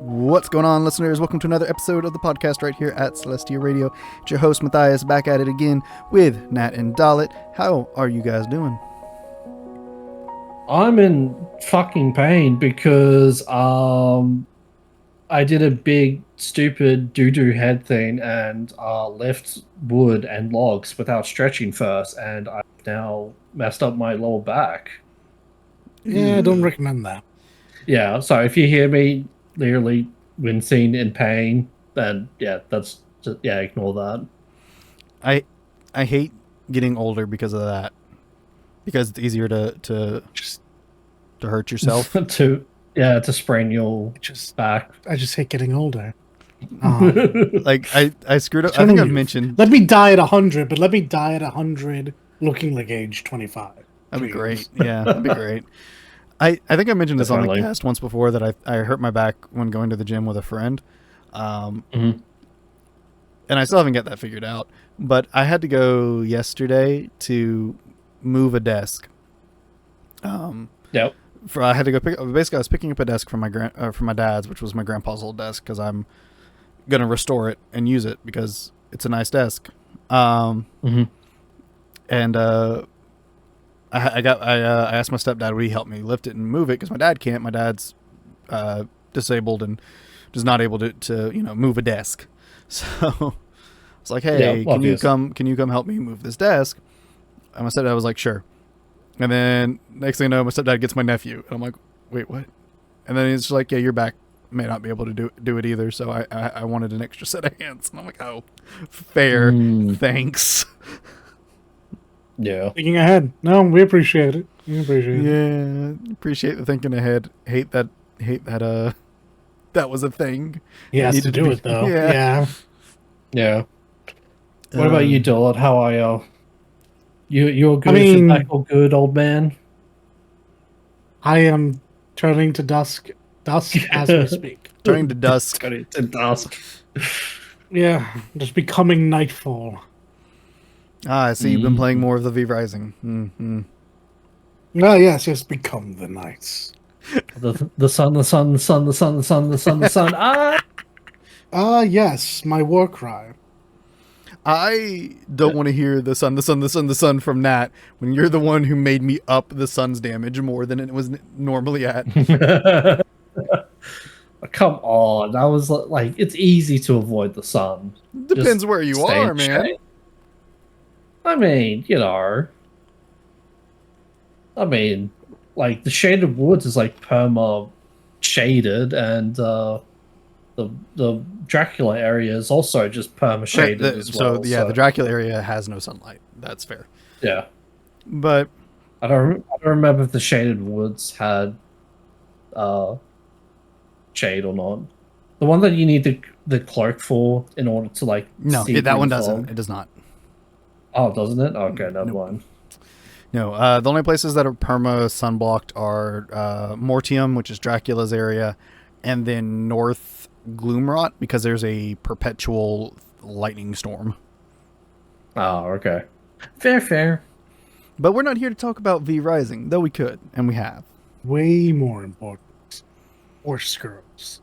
What's going on, listeners? Welcome to another episode of the podcast right here at Celestia Radio. It's your host, Matthias, back at it again with Nat and Dalit. How are you guys doing? I'm in fucking pain because I did a big, stupid doo-doo head thing and left wood and logs without stretching first, and I've now messed up my lower back. Yeah, I don't recommend that. Yeah, so if you hear me literally wincing in pain, then that's just, ignore that. I hate getting older because of that. Because it's easier to hurt yourself. to sprain your back. I just hate getting older. Like I screwed up. I think I've mentioned. Let me die at 100, but let me die at 100 looking like age 25. That'd be great. Yeah, that'd be great. I think I mentioned this on the cast once before that I hurt my back when going to the gym with a friend. And I still haven't got that figured out. But I had to go yesterday to move a desk. Yep. I had to go basically I was picking up a desk from my dad's, which was my grandpa's old desk, because I'm gonna restore it and use it because it's a nice desk. And I asked my stepdad would he help me lift it and move it because my dad can't. My dad's disabled and is not able to move a desk. So it's like, hey, can you come help me move this desk? And my stepdad was like, sure. And then next thing I know, my stepdad gets my nephew, and I'm like, wait, what? And then he's just like, yeah, your back may not be able to do it either. So I wanted an extra set of hands, and I'm like, oh, fair, thanks. Yeah. Thinking ahead. No, we appreciate it. Yeah, appreciate the thinking ahead. Hate that that was a thing. He has to do it though. Yeah. What about you, Dollard? How are you? You're good. Is back all good, old man? I am turning to dusk as we speak. Turning to dusk. Turning to dusk. Yeah, just becoming nightfall. I see you've been playing more of the V Rising. Mm-hmm. Oh, yes, become the nights. The sun. Yes, my war cry. I don't want to hear the sun from Nat when you're the one who made me up the sun's damage more than it was normally at. Come on, that was like it's easy to avoid the sun. Depends Just where you stay are, in man. shade. I mean, like the shaded woods is like perma shaded, and the Dracula area is also just perma shaded as well. So the Dracula area has no sunlight. That's fair. Yeah, but I don't remember if the shaded woods had shade or not. The one that you need the cloak for in order to like see that one fog. doesn't. It does not. Oh, doesn't it? Okay, never mind. No, the only places that are perma sunblocked are Mortium, which is Dracula's area, and then North Gloomrot, because there's a perpetual lightning storm. Oh, okay. Fair. But we're not here to talk about V Rising, though we could, and we have. Way more important. Horse girls.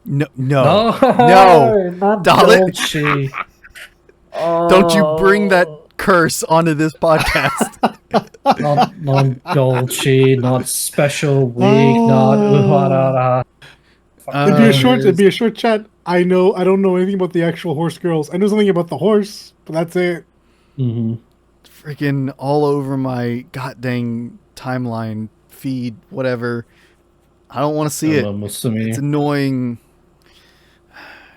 No, not Dalit. Don't you bring that curse onto this podcast. not Dolce, not special week, not It'd be a short chat. I don't know anything about the actual horse girls. I know something about the horse, but that's it. Freaking all over my goddamn timeline feed, whatever. I don't want to see it. It's annoying.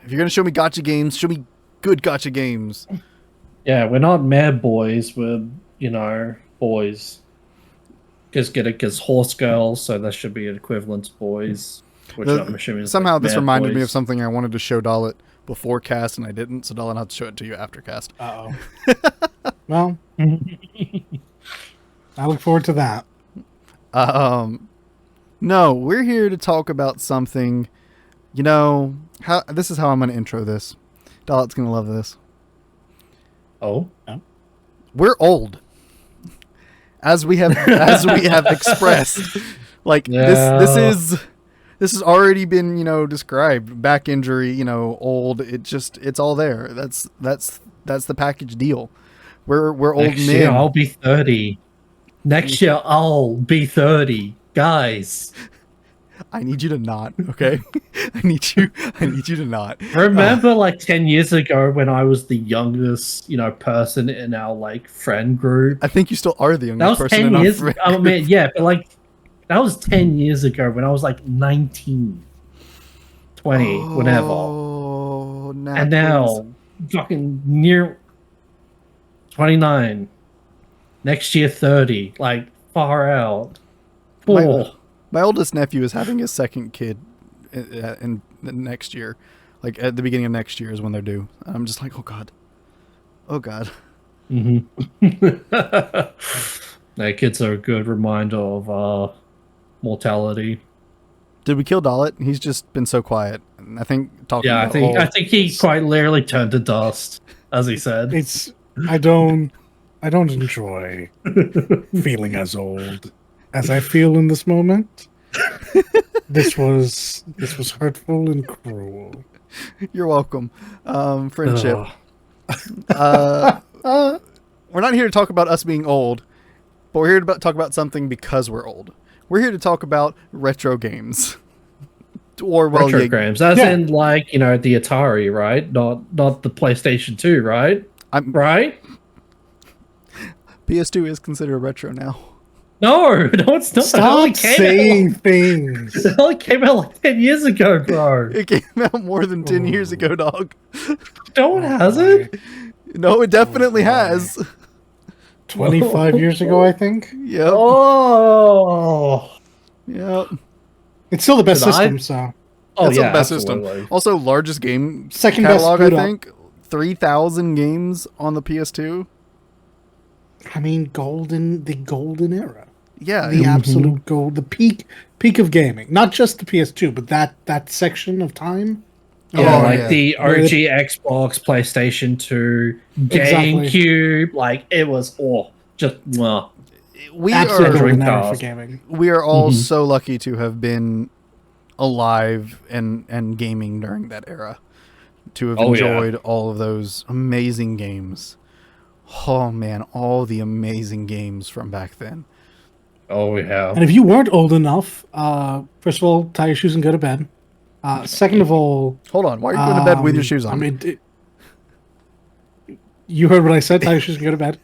If you're gonna show me gacha games, show me good gacha games. Yeah, we're not mad boys. We're boys. Because horse girls, so that should be an equivalent to boys. Which I'm assuming is somehow this reminded me of something I wanted to show Dalit before cast, and I didn't. So Dalit, I'll have to show it to you after cast. Uh-oh. Well, I look forward to that. No, we're here to talk about something. This is how I'm going to intro this. Dalit's going to love this. Oh? We're old. As we have expressed. Like, this This has already been, described. Back injury, old. It's all there. That's the package deal. We're old Next men. year I'll be 30. Next year I'll be 30. Guys, I need you to not, okay? I need you to not. remember like 10 years ago when I was the youngest, person in our like friend group? I think you still are the That youngest was person 10 in our years. friend I mean, group. yeah, but like that was 10 years ago when I was like 19, 20, whatever. Oh, And now fucking near 29. Next year 30. Like far out. Oh. My oldest nephew is having his second kid in the next year. Like at the beginning of next year is when they're due. And I'm just like, oh god. Like kids are a good reminder of mortality. Did we kill Dalit? He's just been so quiet. And I think talking Yeah, about I think he quite literally turned to dust, as he said. I don't enjoy feeling as old as I feel in this moment. This was hurtful and cruel. You're welcome. Friendship. Ugh. We're not here to talk about us being old, but we're here to talk about something because we're old. We're here to talk about retro games. Or Retro games, as in like the Atari, right? Not the PlayStation 2, right? Right? PS2 is considered retro now. No, it's not. Stop saying things. It only came out like 10 years ago, bro. It came out more than 10 years ago, dog. No, it hasn't. No, it definitely has. 25 years ago, I think. Yep. Oh. Yep. It's still the best Did I? system, so. Oh, It's yeah, the best absolutely. system. Also, largest game Second best catalog, I boot up. think. 3,000 games on the PS2. I mean, the golden era. Yeah. The absolute gold, the peak of gaming. Not just the PS2, but that section of time. Yeah, Oh, like yeah. the OG Xbox, PlayStation 2, Exactly. GameCube. Like, it was just, well, we Absolute are golden era for Dreamcast. gaming. we are all Mhm. so lucky to have been alive and gaming during that era, to have Oh, yeah. enjoyed all of those amazing games. Oh man, all the amazing games from back then. oh, yeah. And if you weren't old enough, first of all, tie your shoes and go to bed. Second of all, Hold on, why are you going to bed with your shoes on? I mean, you heard what I said. Tie your shoes and go to bed.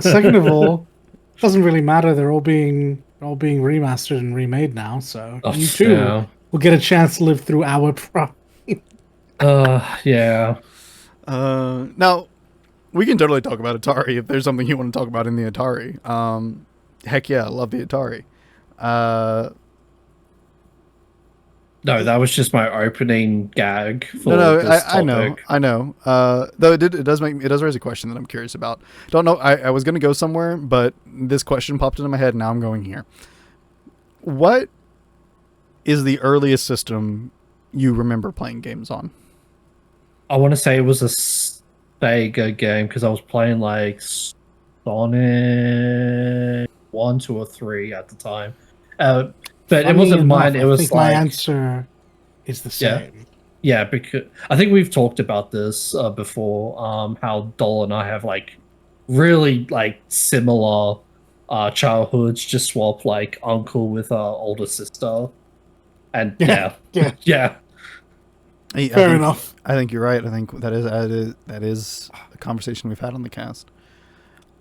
Second of all, it doesn't really matter. They're all being remastered and remade now, so Oh, you too yeah. will get a chance to live through our prime. Yeah. Now, we can totally talk about Atari if there's something you want to talk about in the Atari. Heck yeah, I love the Atari. No, that was just my opening gag for No, this I know, topic. I know. Though it does raise a question that I'm curious about. Don't know. I was gonna go somewhere, but this question popped into my head. And now I'm going here. What is the earliest system you remember playing games on? I want to say it was a Sega game because I was playing like Sonic 1, 2, or 3 at the time. But it Funny wasn't enough, mine. It I was think like my answer is the same. yeah, because I think we've talked about this before. How Dol and I have like really like similar childhoods. Just swap like uncle with our older sister, and Yeah. yeah. Fair enough. I think you're right. I think that is a conversation we've had on the cast.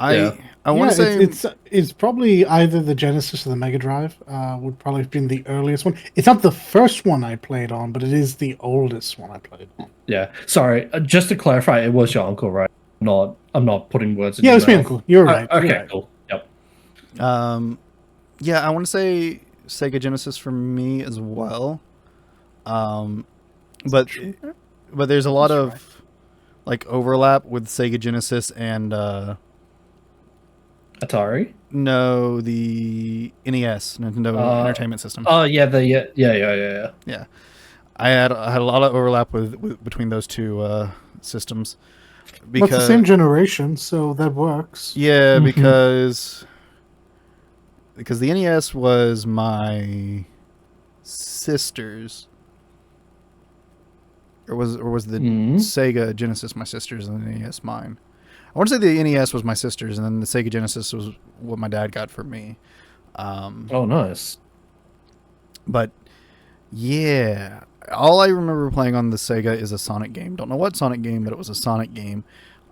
Yeah. I want to say it's probably either the Genesis or the Mega Drive. Would probably have been the earliest one. It's not the first one I played on, but it is the oldest one I played on. Yeah, sorry. Just to clarify, it was your uncle, right? I'm not putting words in Yeah, your it's me, mouth. uncle. You're right. Okay, You're right. cool. Yep. yeah, I want to say Sega Genesis for me as well. But there's a lot of like overlap with Sega Genesis and Atari. no, the NES, Nintendo Entertainment System. Oh yeah, yeah. Yeah, I had a lot of overlap with between those two systems. But it's the same generation, so that works. Yeah, Mhm. because the NES was my sisters. Or was the Mm. Sega Genesis my sister's and the NES mine? I want to say the NES was my sister's, and then the Sega Genesis was what my dad got for me. Oh, nice. But yeah, all I remember playing on the Sega is a Sonic game. Don't know what Sonic game, but it was a Sonic game.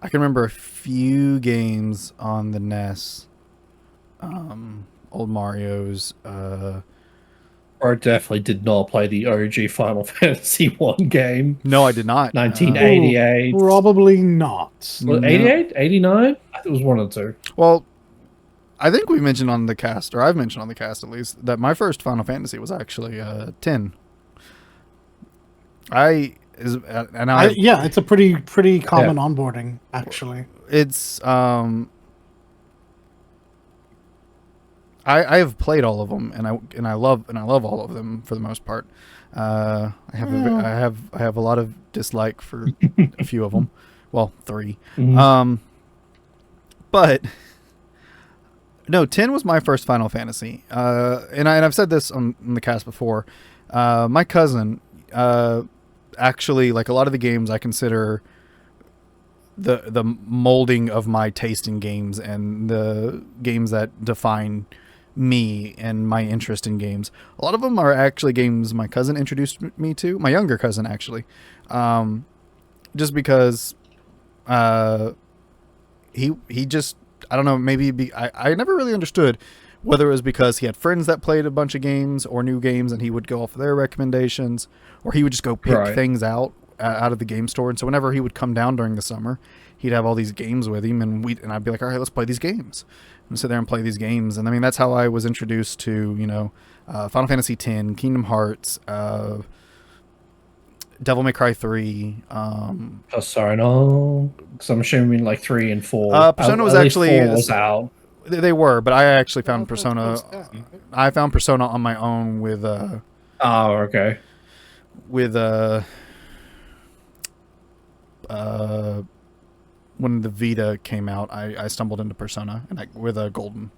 I can remember a few games on the NES. Old Mario's. I definitely did not play the OG Final Fantasy 1 game. No, I did not. 1988. Probably not. No. 88? 89? I think it was one or two. Well, I think we mentioned on the cast, or I've mentioned on the cast at least, that my first Final Fantasy was actually 10. Yeah, It's a pretty common onboarding, actually. it's I have played all of them, and I love all of them for the most part. I have a lot of dislike for a few of them. Well, 3. Mhm. But no, 10 was my first Final Fantasy. And I've said this on the cast before. My cousin, actually, like a lot of the games I consider the molding of my taste in games and the games that define me and my interest in games. A lot of them are actually games my cousin introduced me to, my younger cousin actually, just because he just, I don't know, maybe I never really understood whether it was because he had friends that played a bunch of games or new games and he would go off their recommendations, or he would just go pick things out of the game store. And so whenever he would come down during the summer, he'd have all these games with him, and I'd be like, all right, let's play these games, and sit there and play these games. And I mean, that's how I was introduced to, Final Fantasy X, Kingdom Hearts, Devil May Cry 3, Persona. Because I'm assuming like 3 and 4. Persona was At least actually 4 was out. They were, but I actually found Persona. I found Persona on my own with Oh, okay. When the Vita came out, I stumbled into Persona with a Golden.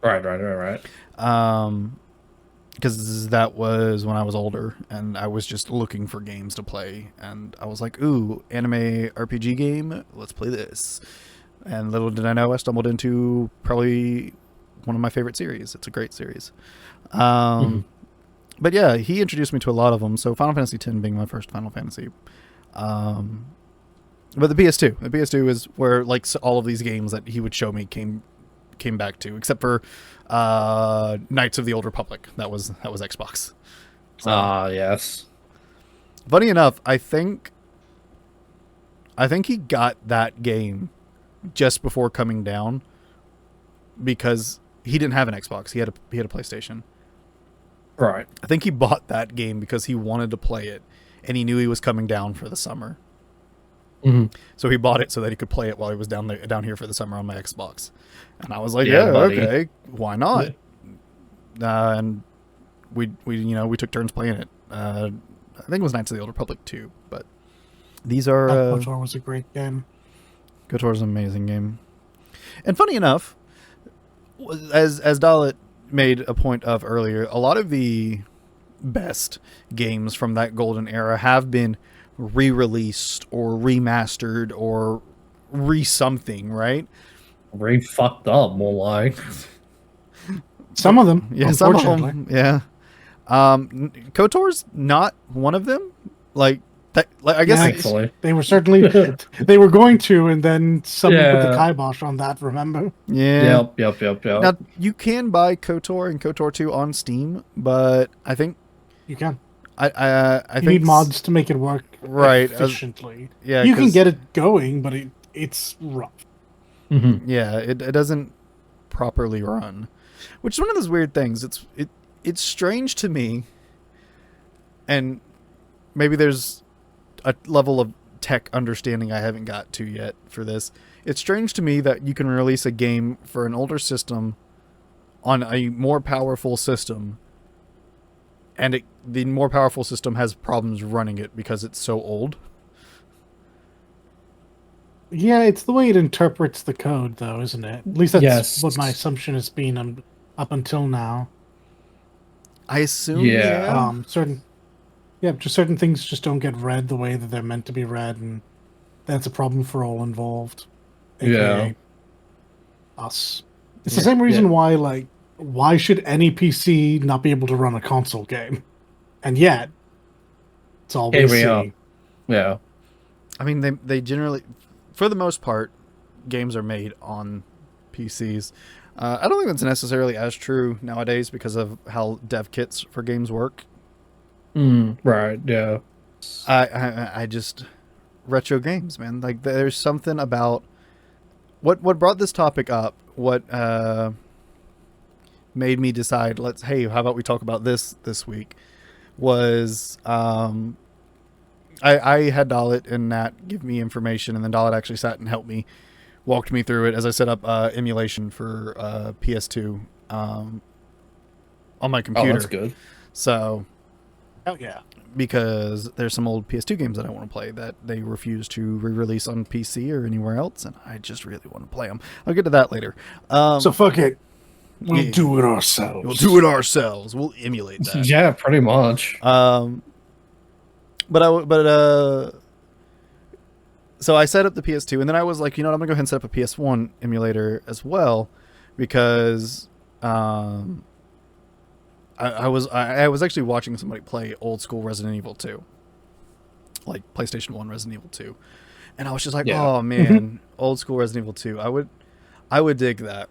Right. Because that was when I was older and I was just looking for games to play, and I was like, ooh, anime RPG game, let's play this. And little did I know, I stumbled into probably one of my favorite series. It's a great series. But yeah, he introduced me to a lot of them. So Final Fantasy X being my first Final Fantasy. But the PS2 is where like all of these games that he would show me came back to, except for Knights of the Old Republic. That was Xbox. Yes. Funny enough, I think he got that game just before coming down because he didn't have an Xbox. He had a PlayStation. Right. I think he bought that game because he wanted to play it, and he knew he was coming down for the summer. Mm-hmm. So he bought it so that he could play it while he was down here for the summer on my Xbox. And I was like, Yeah, yeah, buddy. okay, why not? And we took turns playing it. I think it was Knights of the Old Republic 2, but these are KOTOR was a great game. KOTOR is an amazing game. And funny enough, as Dalit made a point of earlier, a lot of the best games from that golden era have been re-released or remastered or re-something, right? Fucked up, more like. Some of them, Yeah, some of unfortunately. them. Yeah. KOTOR's not one of them. Like that. Like, I guess Yeah, Thankfully. They were certainly they were going to, and then someone put the Yeah. kibosh on that. Remember? yeah. Yep. Now you can buy KOTOR and KOTOR 2 on Steam, but I think You can. I You think need mods to make it work right, efficiently. yeah, You can 'cause- get it going, but it's rough. Mm-hmm. Yeah, it doesn't properly run, which is one of those weird things. It's strange to me, and maybe there's a level of tech understanding I haven't got to yet for this. It's strange to me that you can release a game for an older system on a more powerful system, and the more powerful system has problems running it because it's so old. Yeah, it's the way it interprets the code, though, isn't it? At least that's Yes. what my assumption has been up until now. I assume, Yeah. yeah. Just certain things just don't get read the way that they're meant to be read, and that's a problem for all involved, Yeah. aka us. It's the Yeah. same Yeah. reason why should any PC not be able to run a console game? And yet, it's all we Here we are. see. Yeah. I mean, they generally, for the most part, games are made on PCs. I don't think that's necessarily as true nowadays because of how dev kits for games work. Right. Yeah. I just retro games, man. Like there's something about what brought this topic up. What made me decide? Hey, how about we talk about this week? Was I had Dalit and Nat give me information, and then Dalit actually sat and helped me, walked me through it as I set up emulation for PS2 on my Oh, computer. that's good. So, Hell yeah. because there's some old PS2 games that I want to play that they refuse to re-release on PC or anywhere else, and I just really want to play them. I'll get to that later. So fuck it. We'll yeah. do it ourselves. We'll do it ourselves. We'll emulate that. Yeah, pretty much. So I set up the PS2, and then I was like, you know what, I'm gonna go ahead and set up a PS1 emulator as well, because I was actually watching somebody play old school Resident Evil 2, like PlayStation 1 Resident Evil 2, and I was just like, Yeah. oh man, old school Resident Evil 2, I would dig that.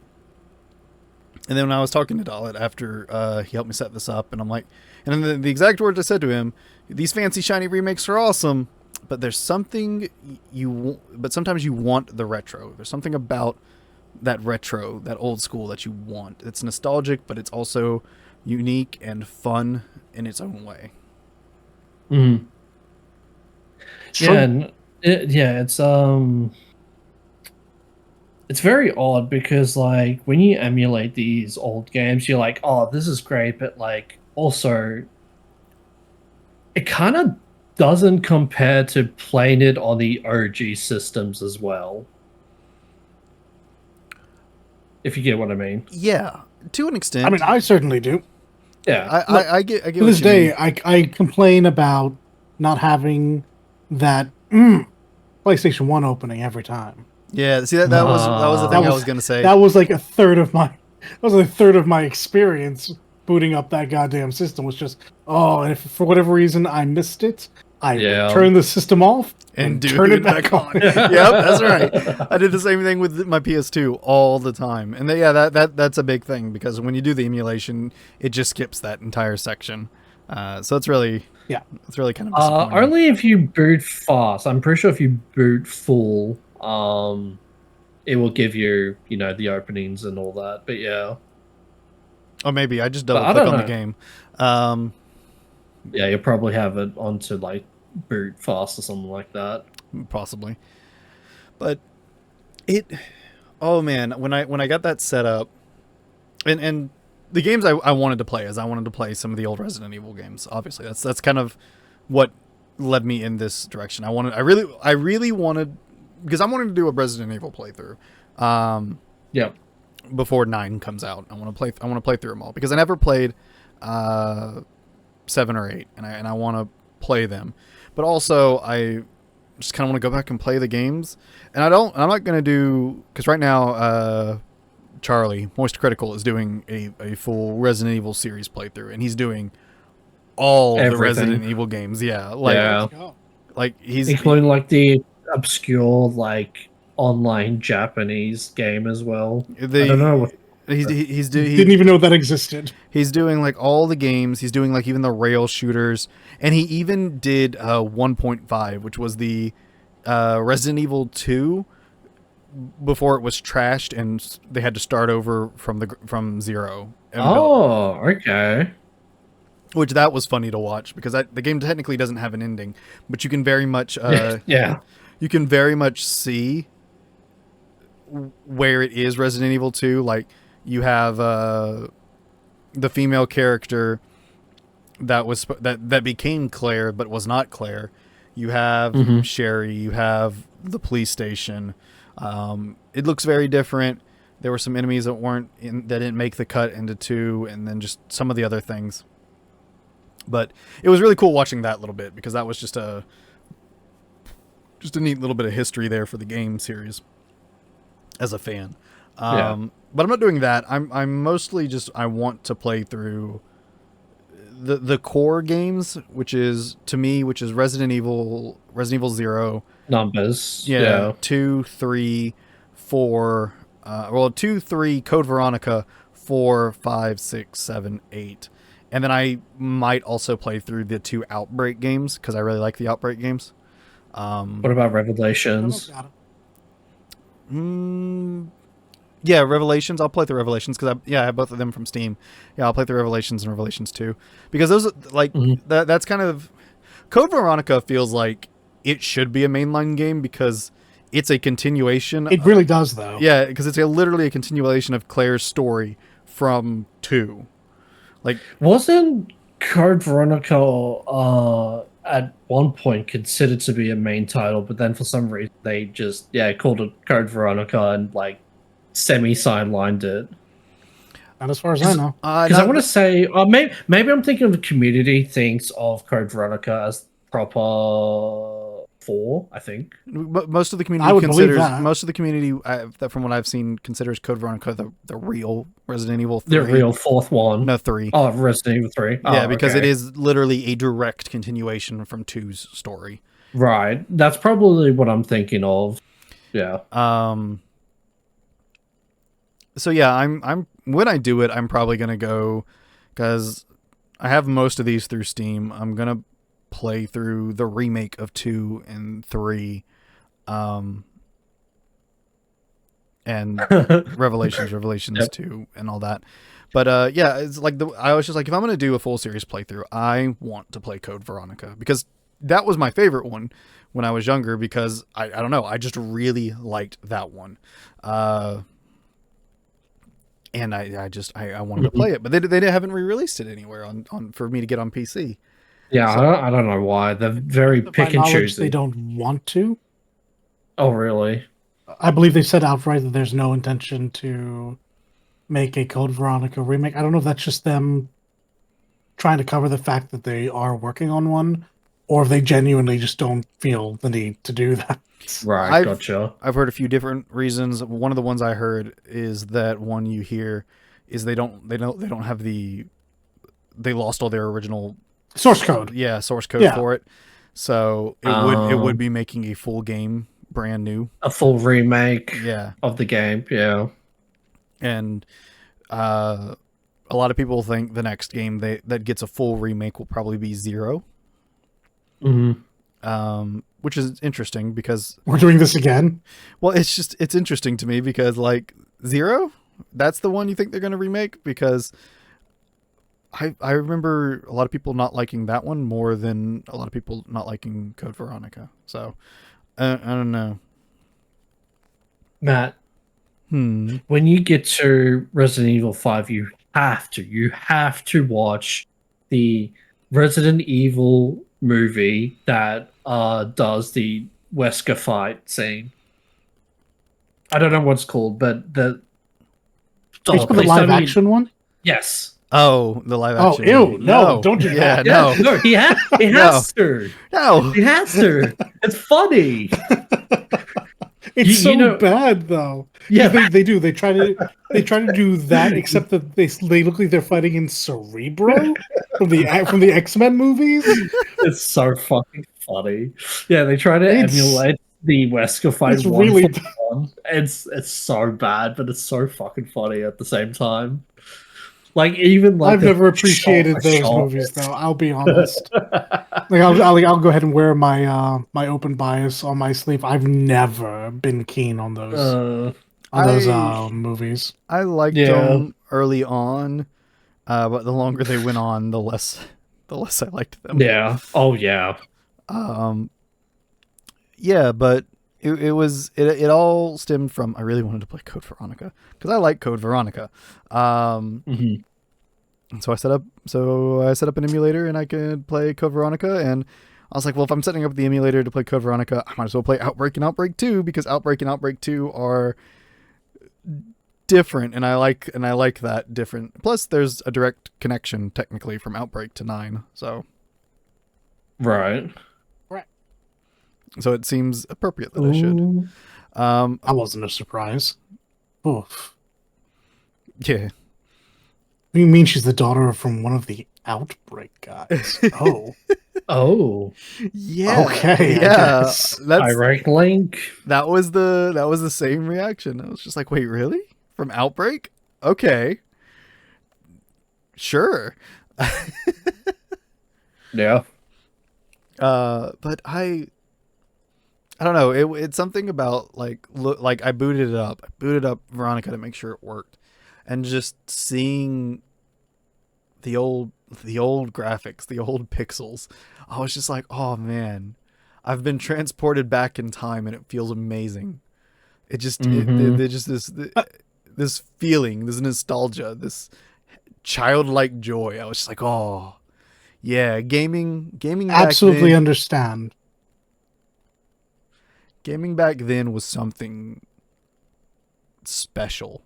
And then when I was talking to Dalit after he helped me set this up, and I'm like, and then the exact words I said to him, these fancy shiny remakes are awesome, but there's something but sometimes you want the retro. There's something about that retro, that old school that you want. It's nostalgic, but it's also unique and fun in its own way. Mm. True. Yeah, and it's very odd because like when you emulate these old games, you're like, oh, this is great, but like also it kind of doesn't compare to playing it on the OG systems as well. If you get what I mean. Yeah, to an extent. I mean, I certainly do. Yeah. I get To what this you day, mean. I complain about not having that PlayStation 1 opening every time. Yeah, see that was the thing That I was- was gonna say. That was like a third of my experience booting up that goddamn system. Was just, and if for whatever reason I missed it, I Yeah. turned the system off and turn it back on. Yep, that's right. I did the same thing with my PS2 all the time, and that's a big thing because when you do the emulation, it just skips that entire section. So it's really kind of disappointing. Only if you boot fast. I'm pretty sure if you boot full, it will give you, the openings and all that. But yeah. Or maybe I just But double I click don't on the know. game. Yeah, you'll probably have it onto like boot fast or something like that. Possibly, but oh man, when I got that set up, and the games I wanted to play I wanted to play some of the old Resident Evil games. Obviously, that's kind of what led me in this direction. I really wanted, because I wanted to do a Resident Evil playthrough. Yeah. Before 9 comes out, I want to play through them all because I never played 7 or 8, and I want to play them. But also, I just kind of want to go back and play the games. And I'm not going to do, because right now, Charlie, Moist Critical, is doing a full Resident Evil series playthrough, and he's doing all the Resident Evil games. Yeah. Like he's including like the obscure, like online Japanese game as well. I don't know what. He Didn't even know that existed. He's doing like all the games. He's doing like even the rail shooters, and he even did 1.5, which was the Resident Evil 2 before it was trashed and they had to start over from zero. Oh, okay. Which that was funny to watch because the game technically doesn't have an ending, but you can very much yeah. You can very much see where it is Resident Evil 2. Like you have the female character that became Claire but was not Claire. You have Sherry. You have the police station. It looks very different. There were some enemies that didn't make the cut into 2, and then just some of the other things. But it was really cool watching that little bit because that was just a neat little bit of history there for the game series as a fan. Yeah. But I'm not doing that. I'm mostly just I want to play through the core games, which is Resident Evil 0, Numbers. yeah, Yeah. 2, 3, 4, 2, 3, Code Veronica, 4, 5, 6, 7, 8. And then I might also play through the 2 Outbreak games because I really like the Outbreak games. What about Revelations? Yeah, Revelations. I'll play through Revelations because I have both of them from Steam. Yeah, I'll play through Revelations and Revelations 2 because those that's kind of Code Veronica feels like it should be a mainline game because it's a continuation. It really does, though. Yeah, because it's literally a continuation of Claire's story from 2. Like, Wasn't Code Veronica at one point considered to be a main title, but then for some reason they just called it Code Veronica and like semi-sidelined it. And as far as I know, Because I want to say, maybe I'm thinking of the community thinks of Code Veronica as proper 4, I think. most of the community I would believe considers that. most of the community that from what I've seen considers Code Veronica the real Resident Evil 3. The real 4th one. No, 3. Oh, Resident Evil 3. Yeah, Oh, because okay. it is literally a direct continuation from 2's story. Right. That's probably what I'm thinking of. Yeah. So yeah, I'm when I do it, I'm probably gonna go because I have most of these through Steam. I'm gonna play through the remake of 2 and 3, and Revelations Yep. 2 and all that. But yeah, it's like I was just like, if I'm gonna do a full series playthrough, I want to play Code Veronica because that was my favorite one when I was younger because I don't know, I just really liked that one. And I wanted to play it, but they haven't re-released it anywhere on for me to get on PC. Yeah, So- I don't know why. They're very to my pick and knowledge, choosy. they don't want to. Oh, really? I believe they said outright that there's no intention to make a Code Veronica remake. I don't know if that's just them trying to cover the fact that they are working on one, or if they genuinely just don't feel the need to do that. Right, gotcha. I've heard a few different reasons. One of the ones I heard is that one you hear is they don't have they lost all their original Source code. source code Yeah. for it. So it would be making a full game brand new. A full remake Yeah. of the game, yeah. And a lot of people think the next game that gets a full remake will probably be 0. Which is interesting because We're doing this again. well, it's interesting to me because like 0, that's the one you think they're going to remake because I remember a lot of people not liking that one more than a lot of people not liking Code Veronica. So I don't know. Matt, Hmm. when you get to Resident Evil 5, you have to watch the Resident Evil movie that does the Wesker fight scene. I don't know what it's called, but the It's for the please live tell me- action one. Yes. Oh, the live Oh, action. ew, movie. no, don't do Yeah, that. no. No, he has to. No. He has to. It's funny. It's You so know- bad though. Yeah. They do. They try to do that, except that they look like they're fighting in Cerebro from the X-Men movies. It's so fucking funny. Yeah, they try to It's- emulate the Wesker fight It's one really for one. It's so bad, but it's so fucking funny at the same time. Like even like I've never the appreciated shot- those shot- movies though. I'll be honest. Like I'll go ahead and wear my my open bias on my sleeve. I've never been keen on those movies. I liked Yeah. them early on, but the longer they went on, the less I liked them. Yeah. Oh yeah. Yeah, but it all stemmed from I really wanted to play Code Veronica because I like Code Veronica. Mhm. And so I set up an emulator and I could play Code Veronica, and I was like, well, if I'm setting up the emulator to play Code Veronica, I might as well play Outbreak and Outbreak 2 because Outbreak and Outbreak 2 are different, and I like that different. Plus, there's a direct connection technically from Outbreak to 9, so Right. it seems appropriate that I should. Ooh. That wasn't a surprise. Oof. Yeah. You mean she's the daughter from one of the Outbreak guys? Oh. Oh. Yeah. Okay, I Yeah. guess. Direct link. That was the same reaction. I was just like, wait, really? From Outbreak? Okay. Sure. Yeah. But I don't know. It's something about like I booted it up. I booted up Veronica to make sure it worked, and just seeing the old graphics, the old pixels. I was just like, oh man, I've been transported back in time, and it feels amazing. It just there's just this feeling, this nostalgia, this childlike joy. I was just like, oh yeah, gaming. Absolutely back then, understand. Gaming back then was something special,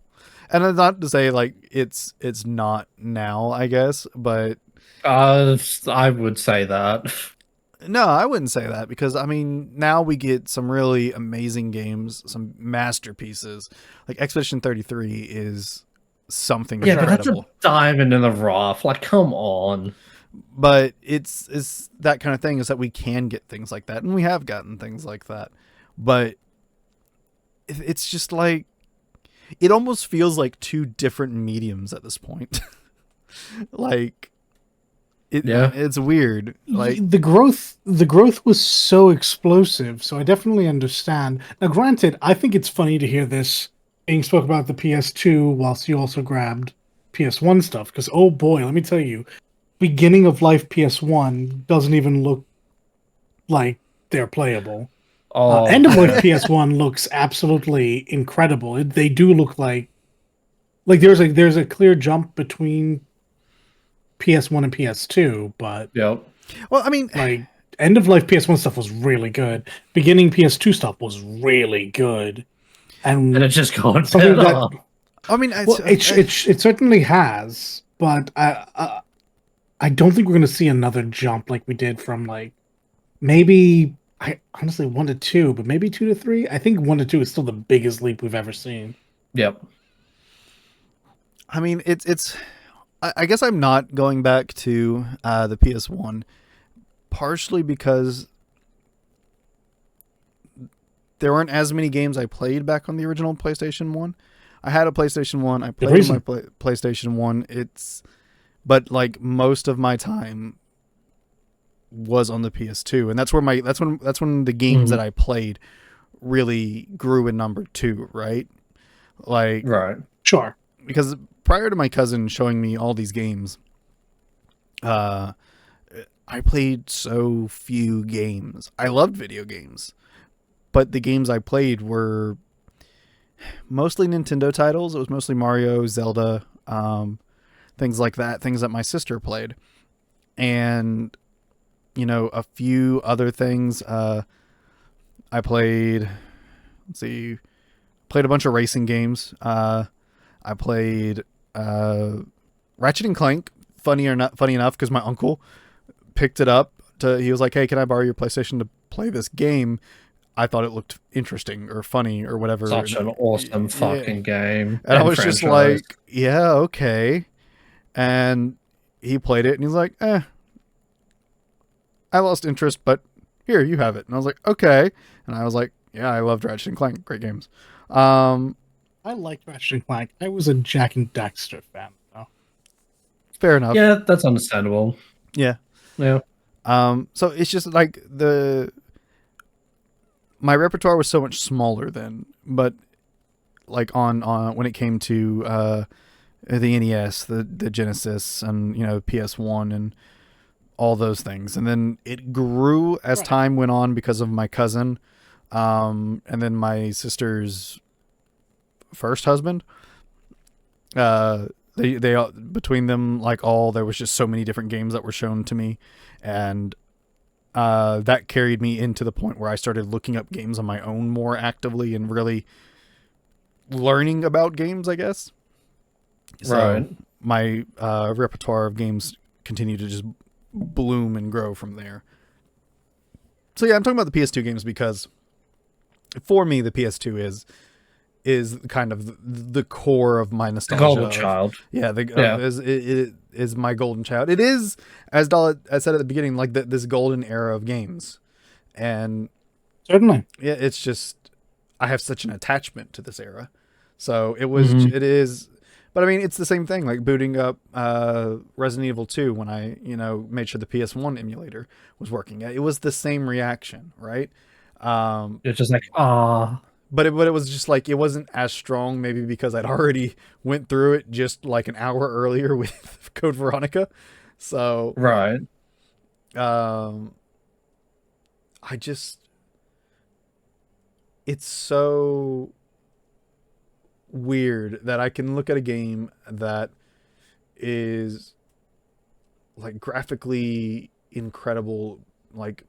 and it's not to say like it's not now, I guess, but I would say that. no, I wouldn't say that, because I mean now we get some really amazing games, some masterpieces. Like Expedition 33 is something Yeah, but that's a incredible. diamond in the rough. Like, come on. But it's that kind of thing, is that we can get things like that, and we have gotten things like that. But it's just like, it almost feels like two different mediums at this point. Like, it's weird. Like, The growth was so explosive, so I definitely understand. Now, granted, I think it's funny to hear this being spoke about the PS2 whilst you also grabbed PS1 stuff, because oh boy, let me tell you, beginning of life PS1 doesn't even look like they're playable. Oh, End of life PS1 looks absolutely incredible. They do look like there's a clear jump between PS1 and PS2, but yep. well, I mean, like end of life PS1 stuff was really good. Beginning PS2 stuff was really good, And it just got something better. that I mean, it certainly has, but I don't think we're going to see another jump like we did from like maybe I honestly 1 to 2, but maybe 2 to 3. I think 1 to 2 is still the biggest leap we've ever seen. Yep. I mean, it's. I guess I'm not going back to the PS1, partially because there weren't as many games I played back on the original PlayStation 1. I had a PlayStation 1. I played on my PlayStation 1. But like most of my time was on the PS2, and that's when the games that I played really grew in number 2, right? Like, Right. Sure. Because prior to my cousin showing me all these games, I played so few games. I loved video games, but the games I played were mostly Nintendo titles. It was mostly Mario, Zelda, things like that, things that my sister played. And, you know, a few other things. I played a bunch of racing games. I played Ratchet and Clank. Funny enough, because my uncle picked it up. He was like, "Hey, can I borrow your PlayStation to play this game?" I thought it looked interesting or funny or whatever. Such an awesome fucking game. And I was just like, "Yeah, okay." And he played it, and he's like, "I lost interest, but here, you have it." And I was like, "Okay." And I was like, "Yeah, I loved Ratchet and Clank. Great games." I liked Ratchet and Clank. I was a Jack and Daxter fan, though. Fair enough. Yeah, that's understandable. Yeah. Yeah. So it's just like my repertoire was so much smaller then, but like on when it came to the NES, the Genesis, and you know PS1 and all those things, and then it grew as time went on because of my cousin, and then my sister's first husband. They between them, like there was just so many different games that were shown to me, and that carried me into the point where I started looking up games on my own more actively and really learning about games, I guess. So Right. my repertoire of games continue to just bloom and grow from there. So yeah, I'm talking about the PS2 games because for me the PS2 is kind of the core of my The nostalgia. golden child. Yeah, Yeah. it is my golden child. It is, as Dalit I said at the beginning, like this golden era of games, and Certainly. yeah, it's just I have such an attachment to this era. So Mhm. it is, but I mean, it's the same thing. Like booting up Resident Evil 2 when I made sure the PS1 emulator was working. It was the same reaction, right? Um, You're just like, ah, but it was just like it wasn't as strong, maybe because I'd already went through it just like an hour earlier with Code Veronica. So right. um, I just it's so weird that I can look at a game that is like graphically incredible, like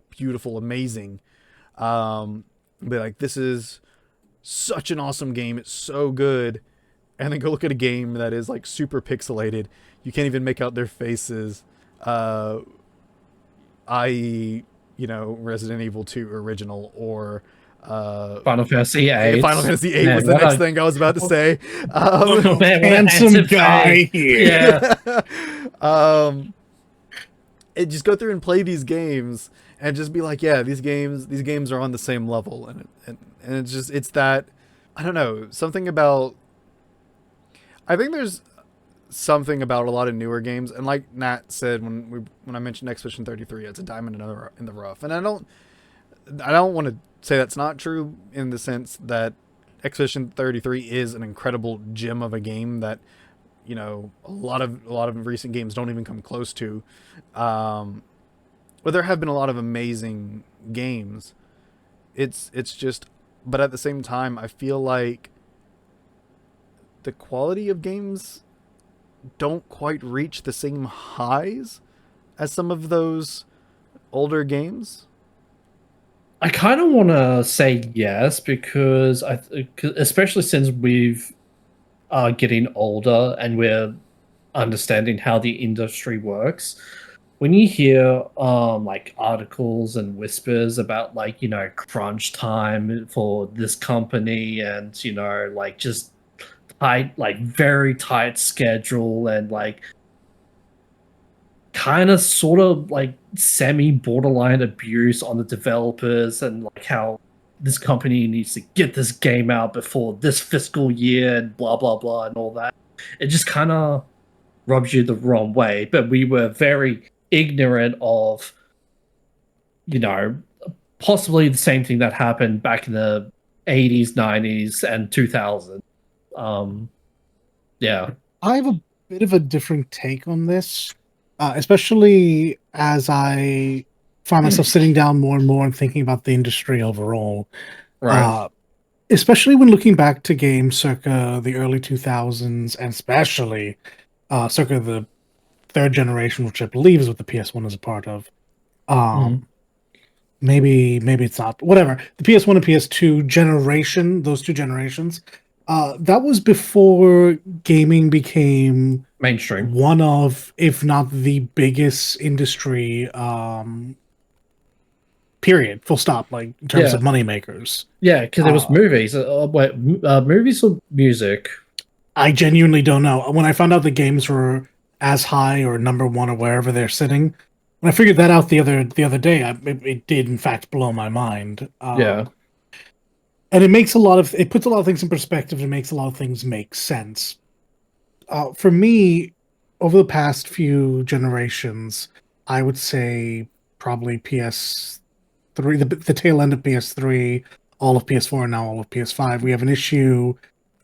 beautiful, amazing. Be like, this is such an awesome game. It's so good. And then go look at a game that is like super pixelated. You can't even make out their faces. Uh, i.e., Resident Evil 2 original or Final Fantasy VIII. Final Fantasy VIII was Man, the what next a thing I was about to say. man, what a Handsome guy face. here. Yeah. um, and just go through and play these games and just be like, yeah, these games are on the same level, and it's just it's that I don't know something about. I think there's something about a lot of newer games, and like Nat said when I mentioned Expedition 33, it's a diamond in the rough, and I don't want to say that's not true in the sense that Expedition 33 is an incredible gem of a game that a lot of recent games don't even come close to. But there have been a lot of amazing games. It's just, but at the same time, I feel like the quality of games don't quite reach the same highs as some of those older games. I kind of want to say yes because especially since we've are getting older and we're understanding how the industry works. When you hear like articles and whispers about like crunch time for this company and like just tight, like very tight schedule and like kind of sort of like semi borderline abuse on the developers and like how this company needs to get this game out before this fiscal year and blah blah blah and all that. It just kind of rubs you the wrong way. But we were very ignorant of, you know, possibly the same thing that happened back in the 80s, 90s, and 2000. Um, yeah. I have a bit of a different take on this, especially as I find myself sitting down more and more and thinking about the industry overall. Right. Uh, especially when looking back to games circa the early 2000s, and especially circa the third generation, which I believe is what the PS1 is a part of. Mhm. Maybe it's not. Whatever. The PS1 and PS2 generation, those two generations, that was before gaming became Mainstream. one of, if not the biggest industry, period, full stop, like in terms Yeah. of money makers. Yeah, because there was movies. Wait, movies or music? I genuinely don't know. When I found out the games were as high or number one or wherever they're sitting, when I figured that out the other day, it did in fact blow my mind. Yeah. And it puts a lot of things in perspective and makes a lot of things make sense. For me, over the past few generations, I would say probably PS3, the tail end of PS3, all of PS4, and now all of PS5. We have an issue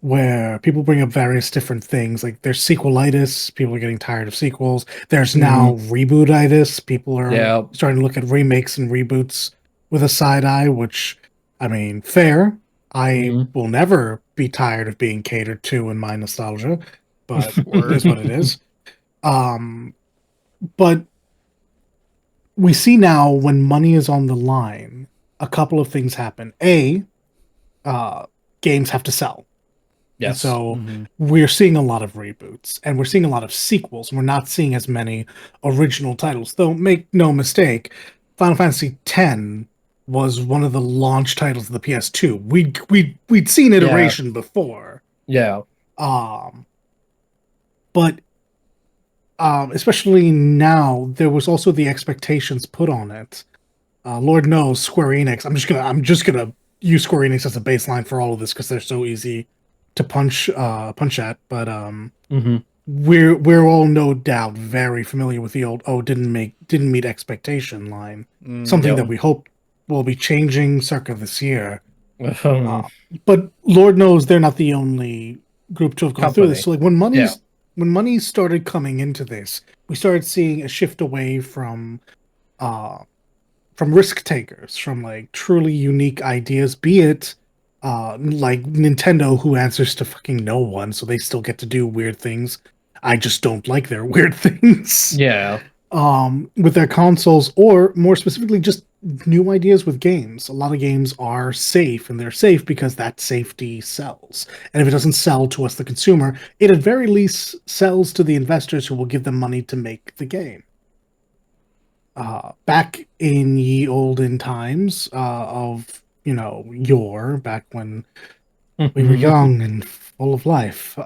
where people bring up various different things. Like there's sequelitis, people are getting tired of sequels. There's now rebootitis. People are Yeah. starting to look at remakes and reboots with a side eye, which, I mean, fair. I Mhm. will never be tired of being catered to in my nostalgia, but it is Word. what it is. Um, but we see now when money is on the line, a couple of things happen. A, uh, games have to sell. And Yes. so we're seeing a lot of reboots and we're seeing a lot of sequels. We're not seeing as many original titles. Though, make no mistake, Final Fantasy X was one of the launch titles of the PS2. We'd seen iteration before. Yeah. But especially now, there was also the expectations put on it. Lord knows Square Enix. I'm just gonna use Square Enix as a baseline for all of this because they're so easy to punch at. But we're all no doubt very familiar with the old didn't meet expectation line. Something that we hope will be changing circa this year. But Lord knows they're not the only group to have gone through this. So like when money started coming into this, we started seeing a shift away from risk takers, from like truly unique ideas, be it like Nintendo, who answers to fucking no one, so they still get to do weird things. I just don't like their weird things. Yeah. With their consoles, or more specifically, just new ideas with games. A lot of games are safe, and they're safe because that safety sells. And if it doesn't sell to us, the consumer, it at very least sells to the investors who will give them money to make the game. Back in ye olden times of, back when we were young and full of life,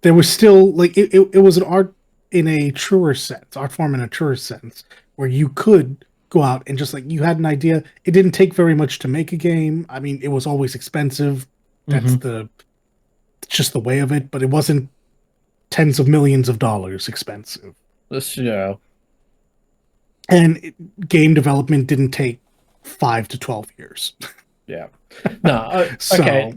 there was still, like, it was an art form in a truer sense, where you could go out and just, like, you had an idea. It didn't take very much to make a game. I mean, it was always expensive. That's just the way of it, but it wasn't tens of millions of dollars expensive. And game development didn't take 5 to 12 years. Yeah. No. So, okay.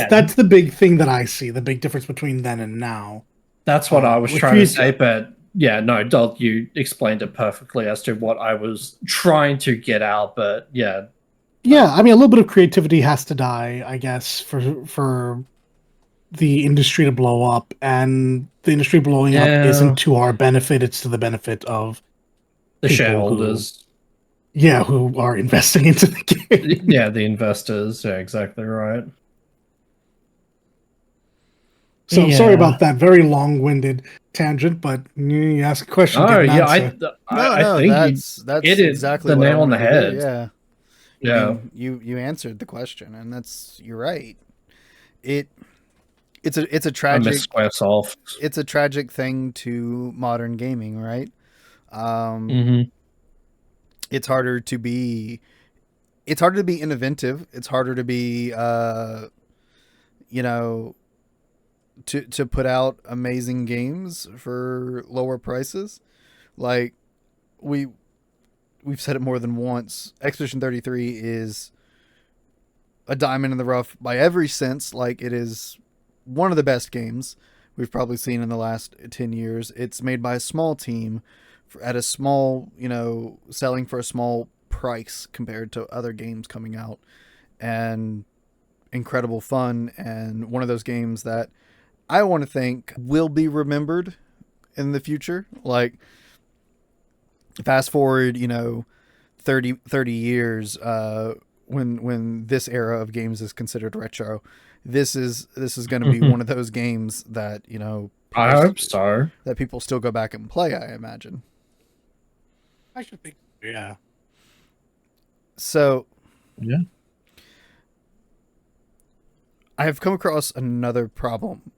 That's the big thing that I see, the big difference between then and now. That's what I was trying to say, but yeah, no, Doll, you explained it perfectly as to what I was trying to get out, but yeah. Yeah, I mean, a little bit of creativity has to die, I guess, for the industry to blow up, and the industry blowing up isn't to our benefit, it's to the benefit of the shareholders. Who are investing into the game. Yeah, the investors. Yeah, exactly right. So I'm sorry about that very long-winded tangent, but you ask a question. Oh yeah, I think that's exactly the what nail on the head. Yeah. I mean, you answered the question, and you're right. It's a tragic it's a tragic thing to modern gaming, right? It's harder to be innovative. It's harder to be to put out amazing games for lower prices. Like we've said it more than once, Expedition 33 is a diamond in the rough by every sense. Like, it is one of the best games we've probably seen in the last 10 years. It's made by a small team at a small, selling for a small price compared to other games coming out, and incredible fun, and one of those games that I want to think will be remembered in the future. Like, fast forward, 30 years, when this era of games is considered retro, this is going to be one of those games that, I hope so, that people still go back and play, I imagine. I should think, yeah. So, yeah. I have come across another problem,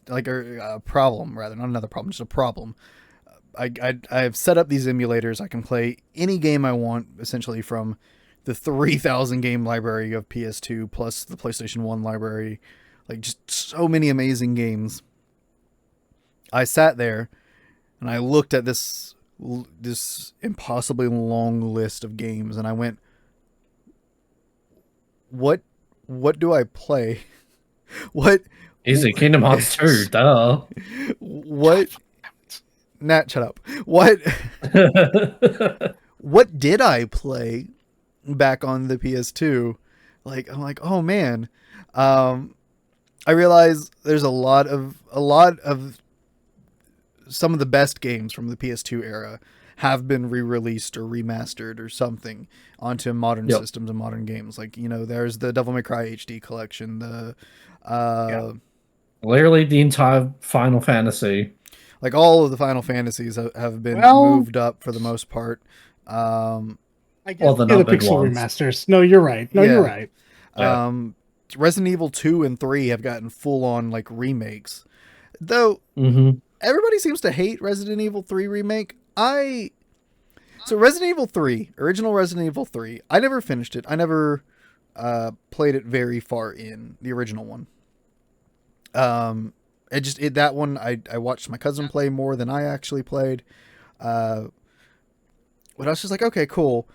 a problem rather, not another problem, just a problem. I have set up these emulators. I can play any game I want, essentially, from the 3,000 game library of PS2 plus the PlayStation 1 library. Like, just so many amazing games. I sat there and I looked at this impossibly long list of games, and I went, what do I play? What? Easy. Kingdom Hearts 2, duh. What? Nat, shut up. What? What did I play back on the PS2? Like, I'm like, oh man. I realize there's a lot of some of the best games from the PS2 era have been re-released or remastered or something onto modern Yep. systems and modern games. Like, there's the Devil May Cry HD collection, the Literally the entire Final Fantasy. like all of the Final Fantasies have been Well- moved up for the most part. I guess Well, the the not big pixel ones. remasters. No, you're right. No, Yeah. you're right. Yeah. Resident Evil 2 and 3 have gotten full-on like remakes. Though Mm-hmm. everybody seems to hate Resident Evil 3 remake. So Resident Evil 3, original Resident Evil 3, I never finished it. I never played it very far in the original one. That one I watched my cousin play more than I actually played. But I was just like, okay, cool.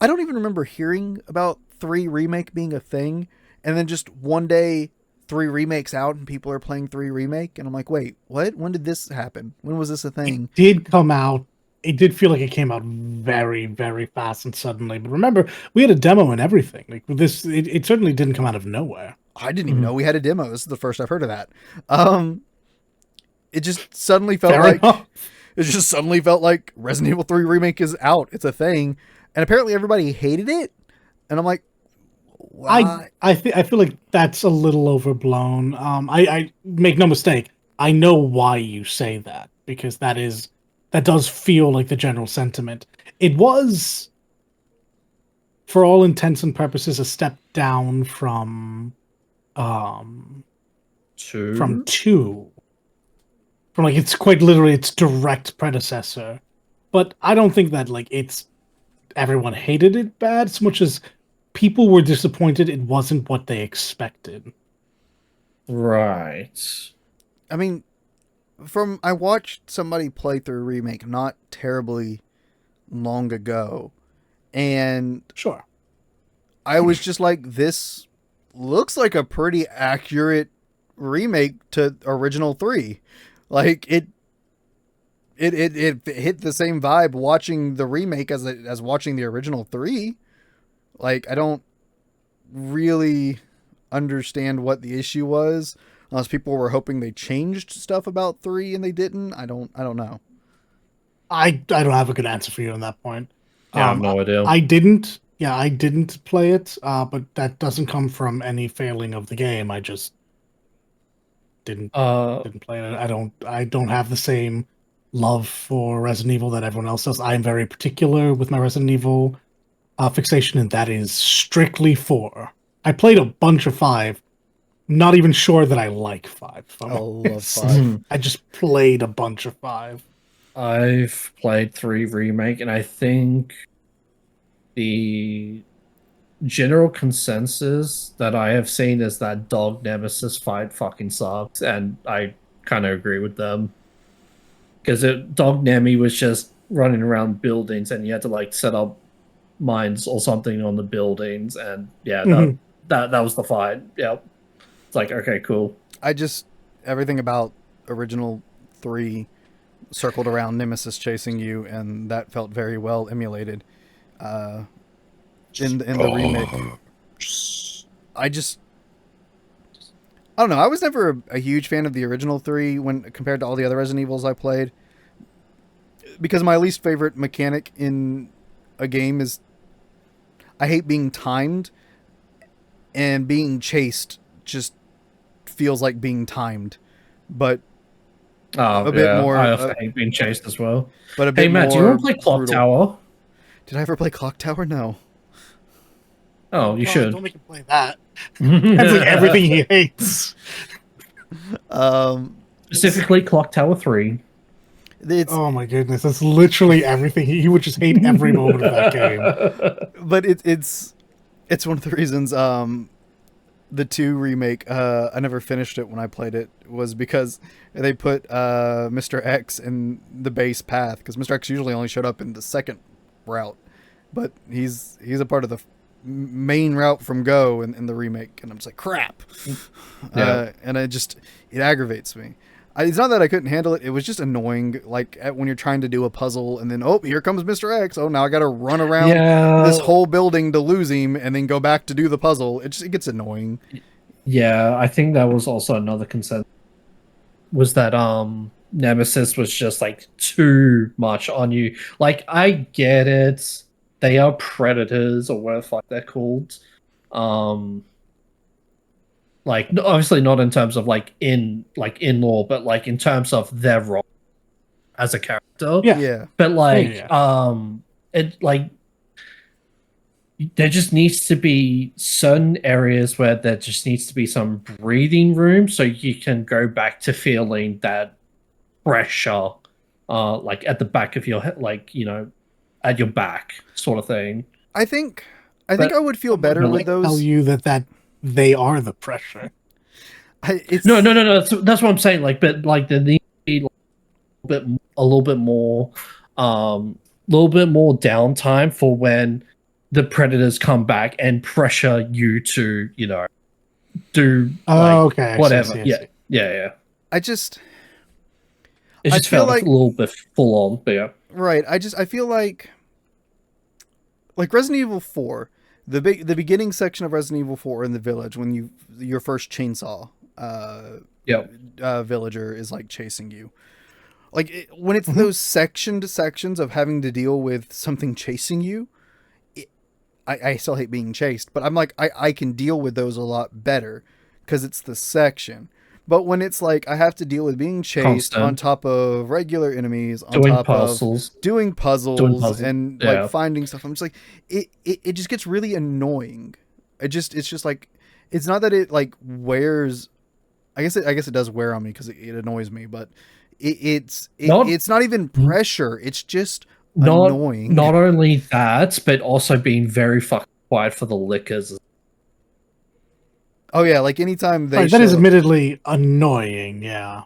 I don't even remember hearing about 3 remake being a thing, and then just one day 3 remakes out and people are playing 3 remake, and I'm like, wait, what? When did this happen? When was this a thing? It did come out. It did feel like it came out very, very fast and suddenly. But remember, we had a demo and everything. Like this, it certainly didn't come out of nowhere. I didn't even know we had a demo. This is the first I've heard of that. It just suddenly felt Fair like enough. it just suddenly felt like Resident Evil 3 remake is out. It's a thing, and apparently everybody hated it. And I'm like, why? I feel like that's a little overblown. I make no mistake. I know why you say that, because that does feel like the general sentiment. It was, for all intents and purposes, a step down from Two. from 2. From like it's quite literally its direct predecessor. But I don't think that like everyone hated it bad so much as people were disappointed it wasn't what they expected. Right. I mean, I watched somebody play through remake not terribly long ago, and Sure. I was just like, this looks like a pretty accurate remake to original 3. Like it hit the same vibe watching the remake as watching the original 3. Like, I don't really understand what the issue was, unless people were hoping they changed stuff about 3 and they didn't. I don't know. I don't have a good answer for you on that point. Yeah, I have no idea. I didn't play it, but that doesn't come from any failing of the game. I just didn't play it. I don't have the same love for Resident Evil that everyone else does. I am very particular with my Resident Evil fixation, and that is strictly 4. I played a bunch of 5. Not even sure that I like 5. if I'm I love honest. 5. I just played a bunch of 5. I've played 3 remake, and I think the general consensus that I have seen is that Dog Nemesis fight fucking sucks, and I kind of agree with them. Because Dog Nemi was just running around buildings, and you had to like set up mines or something on the buildings, and yeah, that was the fight. Yep. It's like, okay, cool. Everything about original 3 circled around Nemesis chasing you, and that felt very well emulated in the remake. I don't know. I was never a huge fan of the original 3 when compared to all the other Resident Evils I played, because my least favorite mechanic in a game is I hate being timed, and being chased just feels like being timed, but A bit more. I often hate being chased as well. but a bit Hey Matt, do you more want to play Clock brutal. Tower? Did I ever play Clock Tower? No. Oh, you should. Don't make him play that. That's like everything he hates. Specifically, Clock Tower 3. It's Oh my goodness, that's literally everything. He would just hate every moment of that game. but it's one of the reasons the 2 remake I never finished it when I played it was because they put Mr. X in the base path, because Mr. X usually only showed up in the second route, but he's a part of the main route from Go in the remake, and I'm just like, crap. Yeah. And it aggravates me. It's not that I couldn't handle it. It was just annoying, like when you're trying to do a puzzle and then, oh, here comes Mr. X. Oh, now I got to run around this whole building to lose him and then go back to do the puzzle. It gets annoying. Yeah, I think that was also another consent. Was that Nemesis was just like too much on you. Like I get it. They are predators or whatever the fuck they're called. Um obviously not in terms of in law, but like in terms of their role as a character. Yeah. Yeah. But Yeah. it like there just needs to be certain areas where there just needs to be some breathing room so you can go back to feeling that pressure like at the back of your head, like, at your back sort of thing. I think I But would feel Someone better with might tell those. you that they are the pressure. It's no, that's what I'm saying, like, but like there needs to be a little bit more downtime for when the predators come back and pressure you to, do like Oh, okay. I see. I whatever. see. I Yeah, see. yeah. I just It I just feel felt like a little bit full on, but yeah. right. I feel like Resident Evil 4, the beginning section of Resident Evil 4 in the village when your first chainsaw Yep. villager is like chasing you. Like when it's those sections of having to deal with something chasing you, I still hate being chased, but I'm like I can deal with those a lot better because it's the section. But when it's like I have to deal with being chased on Constant. top of regular enemies, on Doing top of puzzles. doing Doing puzzles puzzles. and like Yeah. finding stuff, I'm just like it just gets really annoying. It's just like it's not that it like wears. I guess it does wear on me because it annoys me, but Not it's not even pressure. It's just not annoying. not only that, but also being very fucking quiet for the lickers. Oh yeah, like anytime they Right, that is show, admittedly annoying. Yeah.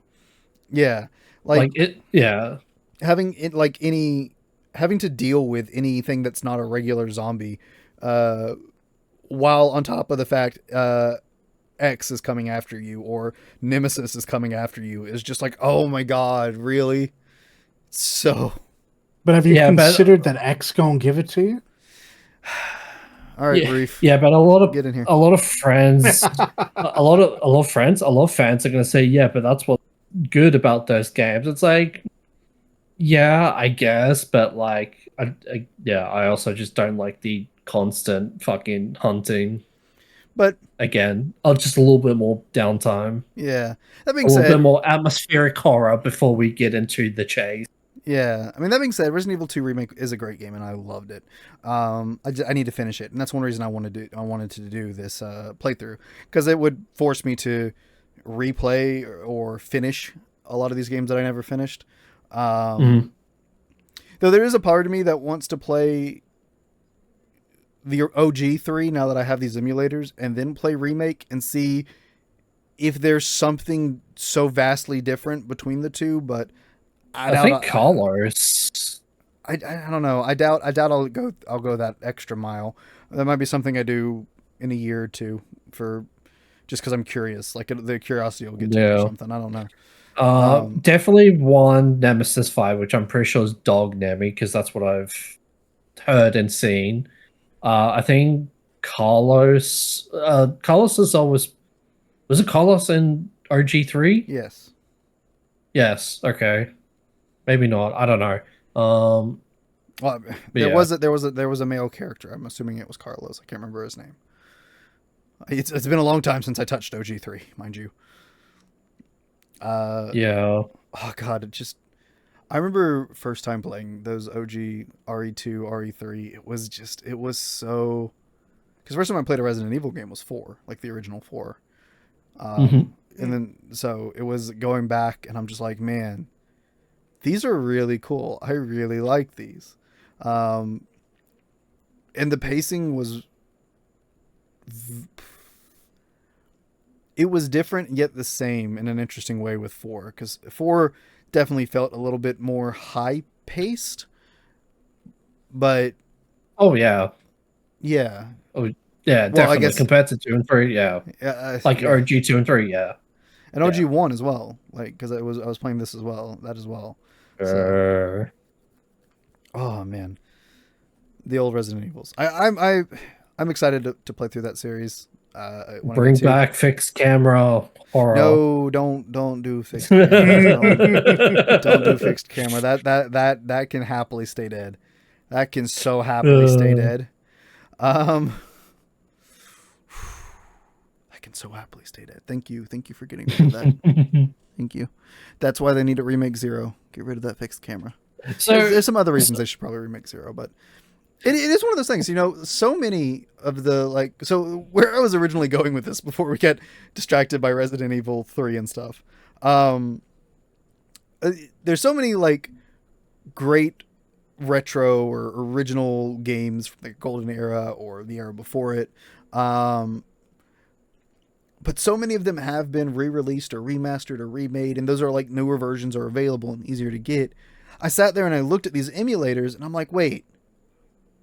yeah, like Like it, yeah. having it like any having to deal with anything that's not a regular zombie, uh, while on top of the fact X is coming after you or Nemesis is coming after you is just like, oh my god, really? So But have you Yeah, but considered that X gonna give it to you? all right, yeah, Reef, yeah, but get in here. a lot of friends, a lot of friends, a lot of fans are gonna say, yeah, but that's what's good about those games. It's like, yeah, I guess, but like, yeah, I also just don't like the constant fucking hunting. But Again, just a little bit more downtime, yeah, that a being little bit said, more atmospheric horror before we get into the chase. yeah, I mean that being said, Resident Evil 2 remake is a great game and I loved it. I need to finish it, and that's one reason I wanted to do this playthrough because it would force me to replay or finish a lot of these games that I never finished. Mhm. Though there is a part of me that wants to play the OG 3 now that I have these emulators, and then play remake and see if there's something so vastly different between the two. But I I doubt. think Carlos. I don't know. I doubt I'll go that extra mile. That might be something I do in a year or two for just because I'm curious. Like the curiosity will get to me or Yeah. something. I don't know. Definitely one Nemesis 5, which I'm pretty sure is Dog Nemi, because that's what I've heard and seen. I think Carlos is always, was it Carlos in RG3? Yes. Yes, okay. Maybe not. I don't know. Um, Well, but yeah. there was a male character. I'm assuming it was Carlos. I can't remember his name. It's been a long time since I touched OG3, mind you. Yeah. Oh god, I remember first time playing those OG RE2, RE3. It was so because first time I played a Resident Evil game was 4, like the original 4. Mhm. And then so it was going back, and I'm just like, man, these are really cool. I really like these. And the pacing was it was different yet the same in an interesting way with 4, because 4 definitely felt a little bit more high paced, but Oh, yeah. yeah, Oh, yeah, well I definitely. guess Compared to 2 and 3, yeah. Like yeah, RG 2 and 3, yeah. and Yeah. OG1 as well, like because I was playing this as well, that as well. So Uh, oh man, the old Resident Evils. I'm excited to play through that series. when I Bring get to. back fixed camera horror. No, don't do fixed camera. Don't do fixed camera. That can happily stay dead. That can so happily stay dead. That can so happily stay dead. Thank you for getting rid of that. Thank you. That's why they need to remake Zero. Get rid of that fixed camera. So There's some other reasons they should probably remake Zero, but it is one of those things, so many of the, so where I was originally going with this before we get distracted by Resident Evil 3 and stuff. There's so many, great retro or original games from the golden era or the era before it. But so many of them have been re-released or remastered or remade, and those are newer versions are available and easier to get. I sat there and I looked at these emulators and I'm like, wait,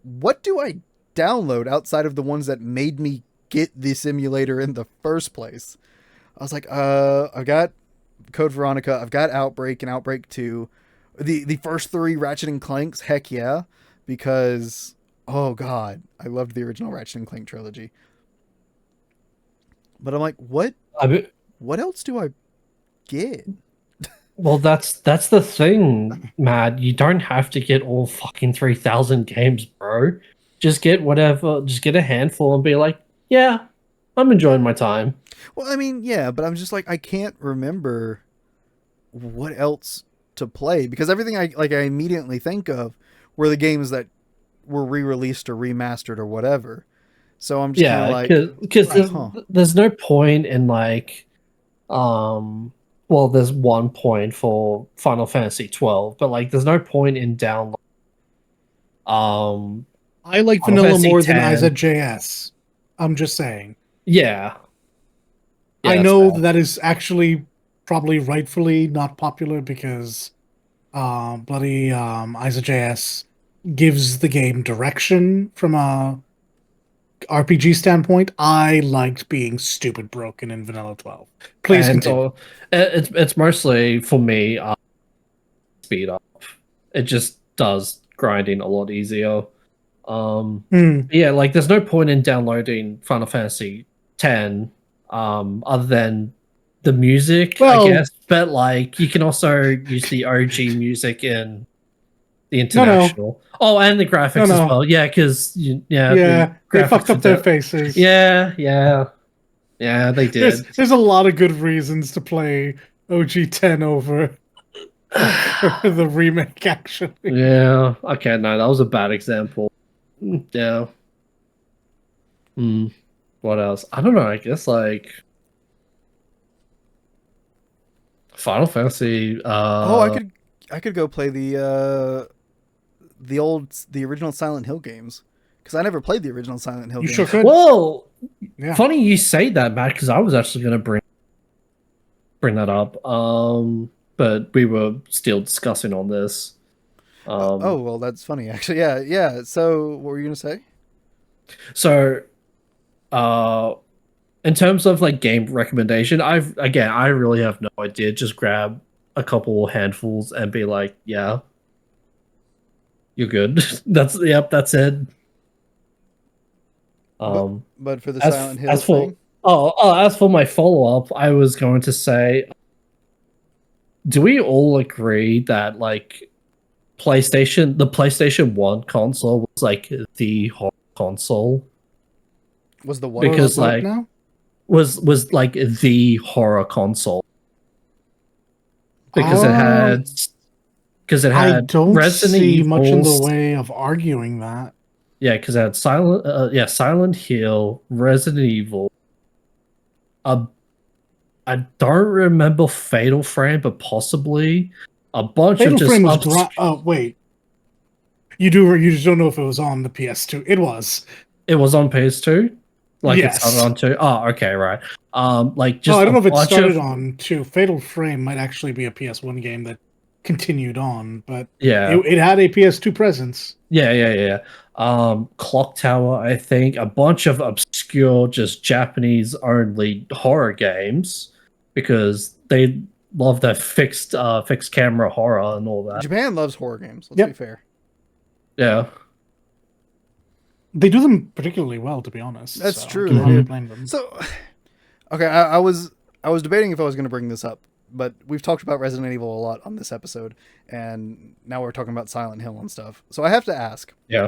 what do I download outside of the ones that made me get this emulator in the first place? I was like, I've got Code Veronica, I've got Outbreak and Outbreak 2. The first 3 Ratchet and Clanks, heck yeah, because, oh god, I loved the original Ratchet and Clank trilogy. But I'm like, what else do I get? Well, that's the thing, Matt. You don't have to get all fucking 3,000 games, bro. Just get whatever. Just get a handful and be like, yeah, I'm enjoying my time. Well, I mean, yeah, but I'm just I can't remember what else to play, because everything I immediately think of were the games that were re-released or remastered or whatever. So I'm just because there's no point in well, there's one point for Final Fantasy 12, but there's no point in download. I like Final vanilla Fantasy more than 10. ISA.js. I'm just saying. Yeah. I know that is actually probably rightfully not popular because bloody ISA.js gives the game direction from a RPG standpoint. I liked being stupid broken in vanilla 12. Please continue. It's mostly for me speed up. It just does grinding a lot easier. Yeah, there's no point in downloading Final Fantasy 10 other than the music, I guess. But you can also use the OG music in the international. No. Oh, and the graphics as well. Yeah, because they fucked up their faces. Yeah, they did. There's a lot of good reasons to play OG 10 over the remake, actually. Yeah. Okay, no, that was a bad example. Yeah. What else? I don't know. I guess Final Fantasy. I could go play the original Silent Hill games, because I never played the original Silent Hill games. Sure could. Well, funny you say that, Matt, because I was actually going to bring that up. But we were still discussing on this. Well, that's funny, actually. Yeah. So, what were you going to say? So, in terms of game recommendation, I really have no idea. Just grab a couple handfuls and be like, yeah, you're good. That's it. But for the Silent Hill thing? As for my follow-up, I was going to say, do we all agree that the PlayStation 1 console was the horror console? Was the what? Because was the horror console. Because it had I don't Resident see Evil, much in the way of arguing that. Yeah, because it had Silent Hill, Resident Evil. I don't remember Fatal Frame, but possibly a bunch Fatal of just. Frame was oh wait, you just don't know if it was on the PS2. It was. It was on PS2. Yes. It started on 2. Oh, okay, right. Just I don't know if it started on 2. Fatal Frame might actually be a PS1 game that continued on, but it had a PS2 presence. Yeah. Clock Tower, I think, a bunch of obscure, just Japanese-only horror games, because they love that fixed camera horror and all that. Japan loves horror games. Let's be fair. Yeah. They do them particularly well, to be honest. That's so true. I can They hardly do. blame them. So, okay, I was debating if I was going to bring this up, but we've talked about Resident Evil a lot on this episode, and now we're talking about Silent Hill and stuff. So I have to ask, Yeah.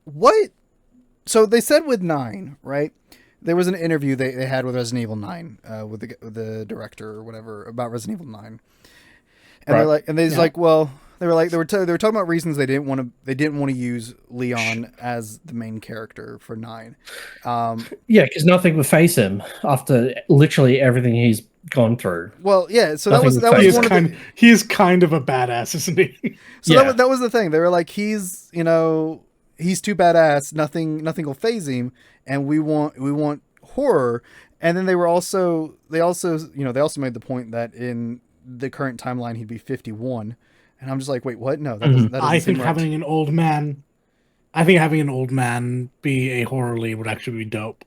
what? So they said with 9, right? There was an interview they had with Resident Evil 9, with the director or whatever about Resident Evil 9, and they're Right. like, and they're Yeah. like, well, they were like, they were talking about reasons they didn't want to use Leon as the main character for 9. Yeah, because nothing would face him after literally everything he's gone through. Well, yeah. So Nothing that would was phase one of the, He is kind of a badass, isn't he? so Yeah. that was the thing. They were like, he's he's too badass. Nothing will phase him, and we want horror. And then they also made the point that in the current timeline he'd be 51, and I'm just like, wait, what? No, that doesn't I seem think right. having an old man, I think having an old man be a horror lead would actually be dope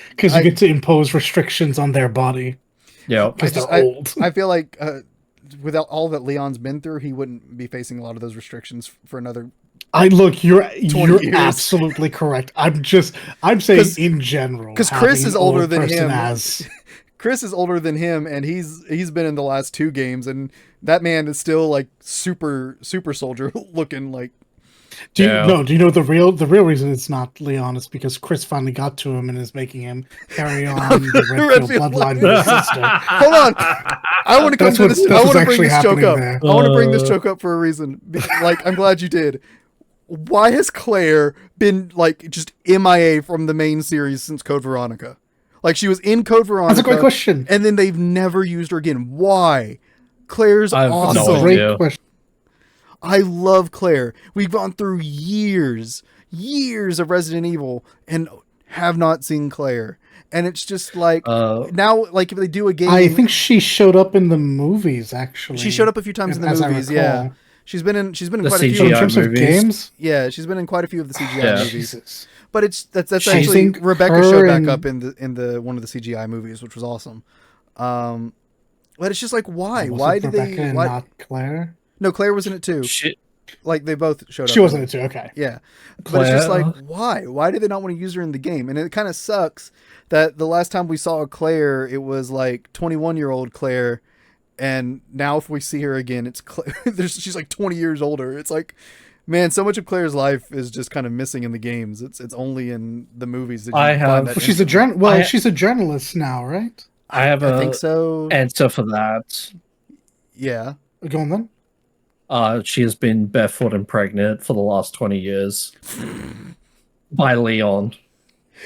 because you get to impose restrictions on their body Yeah. because they're old. I feel like without all that Leon's been through, he wouldn't be facing a lot of those restrictions for another. You're years. absolutely correct. I'm saying in general, 'cause Chris having is an older old than person him. As Chris is older than him, and he's been in the last 2 games, and that man is still like super soldier looking. Like, do you Yeah. know the real reason it's not Leon is because Chris finally got to him and is making him carry on the Redfield Redfield bloodline with his sister. hold on, I want to come That's to what- this. that's I want what's to bring actually this joke happening up. there. I want to bring this joke up for a reason. Like, I'm glad you did. Why has Claire been like just MIA from the main series since Code Veronica? Like, she was in Code Veronica. That's a great question. And then they've never used her again. Why? Claire's I have no awesome. idea. Great question. I love Claire. We've gone through years of Resident Evil and have not seen Claire. And it's just like now, like if they do a game, I think she showed up in the movies. Actually, she showed up a few times in the as I movies. recall. Yeah, she's been in The quite a few. So in CGI terms of movies. games, Yeah, she's been in quite a few of the CGI Yeah. movies. Jesus. But that's I actually think Rebecca her showed back and- up in the one of the CGI movies, which was awesome. But it's just like, why? Was Why it did Rebecca they? and Why? not Claire? No, Claire was in it too. Shit. Like they both showed up. She wasn't it too. Okay. Yeah. But it's just Claire. like, why? Why did they not want to use her in the game? And it kind of sucks that the last time we saw Claire, it was like 21-year-old Claire. And now if we see her again, it's Claire. She's like 20 years older. It's like, man, so much of Claire's life is just kind of missing in the games. It's only in the movies that you I find have- that Well, she's a instantly. she's a journalist now, right? I have I a think so. answer for that. Yeah. Go on then. She has been barefoot and pregnant for the last 20 years by Leon.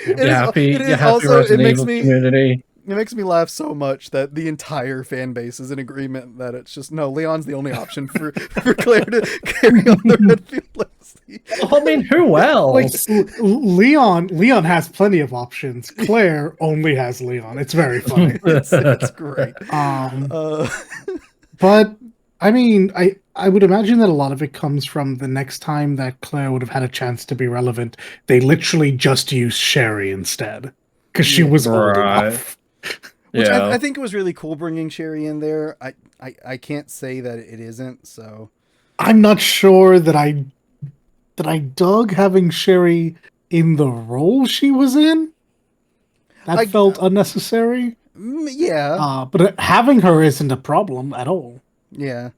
It You is- happy? it is You happy, also- Resident it makes Evil me- community? It makes me laugh so much that the entire fan base is in agreement that it's just, no, Leon's the only option for Claire to carry on the Redfield legacy. I mean, who else? Like Leon has plenty of options. Claire only has Leon. It's very funny. It's great. Um, but I mean, I would imagine that a lot of it comes from the next time that Claire would have had a chance to be relevant, they literally just used Sherry instead because she was old Right. enough. Which Yeah. I think it was really cool bringing Sherry in there. I can't say that it isn't, so. I'm not sure that I dug having Sherry in the role she was in. That felt unnecessary. Yeah. But having her isn't a problem at all. Yeah.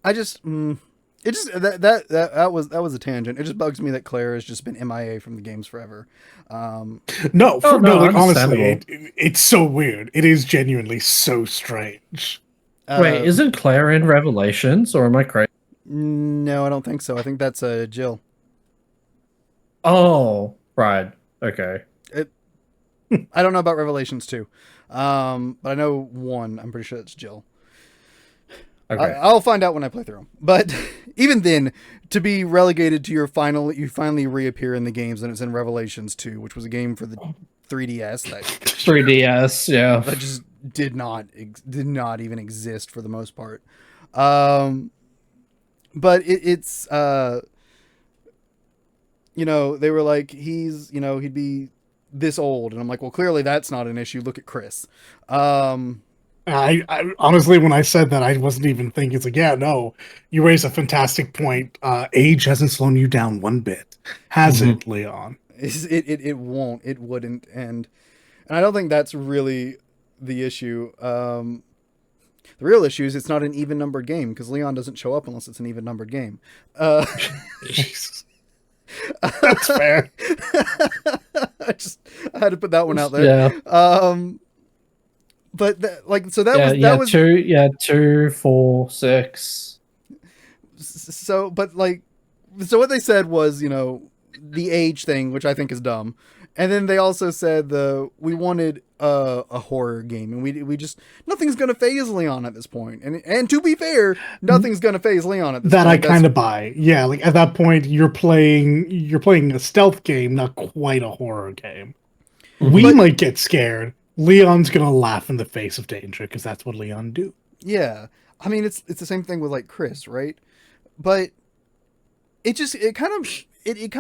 I just. It just that was a tangent. It just bugs me that Claire has just been MIA from the games forever. No, no, like honestly, understandable. it's so weird. It is genuinely so strange. Wait, isn't Claire in Revelations, or am I crazy? No, I don't think so. I think that's Jill. Oh, right. Okay. I don't know about Revelations 2, but I know 1. I'm pretty sure that's Jill. Okay. I'll find out when I play through them. But even then, to be relegated to you finally reappear in the games, and it's in Revelations 2, which was a game for the 3DS that 3DS, yeah. that just did not even exist for the most part. But it's they were like, he'd be this old, and I'm like, well, clearly that's not an issue. Look at Chris. I honestly, when I said that, I wasn't even thinking. It's like, yeah, no, you raise a fantastic point. Age hasn't slowed you down one bit, has Mhm. it, Leon? It won't. It wouldn't. And I don't think that's really the issue. The real issue is it's not an even numbered game because Leon doesn't show up unless it's an even numbered game. Uh, Jesus. That's fair. I had to put that one out there. Yeah. But like so that Yeah, that was 2, 4, 6. so but like so what they said was, the age thing, which I think is dumb. And then they also said we wanted a horror game, and we just nothing's gonna phase Leon at this point. And to be fair, nothing's gonna phase Leon at this That point. I kind of buy. Yeah, like at that point, you're playing a stealth game, not quite a horror game. We But- might get scared. Leon's gonna laugh in the face of danger because that's what Leon do. Yeah, I mean it's the same thing with like Chris, right? But it kind of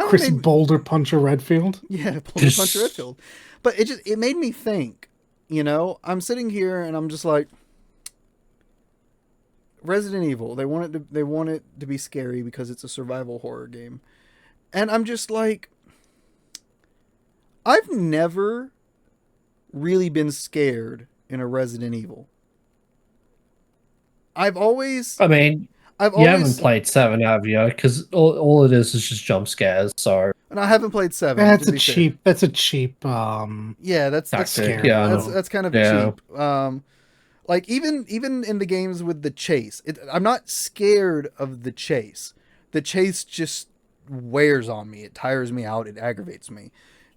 Chris made, Boulder Puncher Redfield. yeah, Boulder Puncher Redfield. But it made me think. I'm sitting here and I'm just like, Resident Evil. They want it to be scary because it's a survival horror game, and I'm just like, I've never really been scared in a Resident Evil. I've always, I mean, I've you always, haven't played 7, have you? Because all it is just jump scares. So and I haven't played 7. That's to a be fair. cheap. That's a cheap. Yeah, that's tactic. scary. Yeah, I that's know. that's kind of Yeah. cheap. Like even in the games with the chase, I'm not scared of the chase. The chase just wears on me. It tires me out. It aggravates me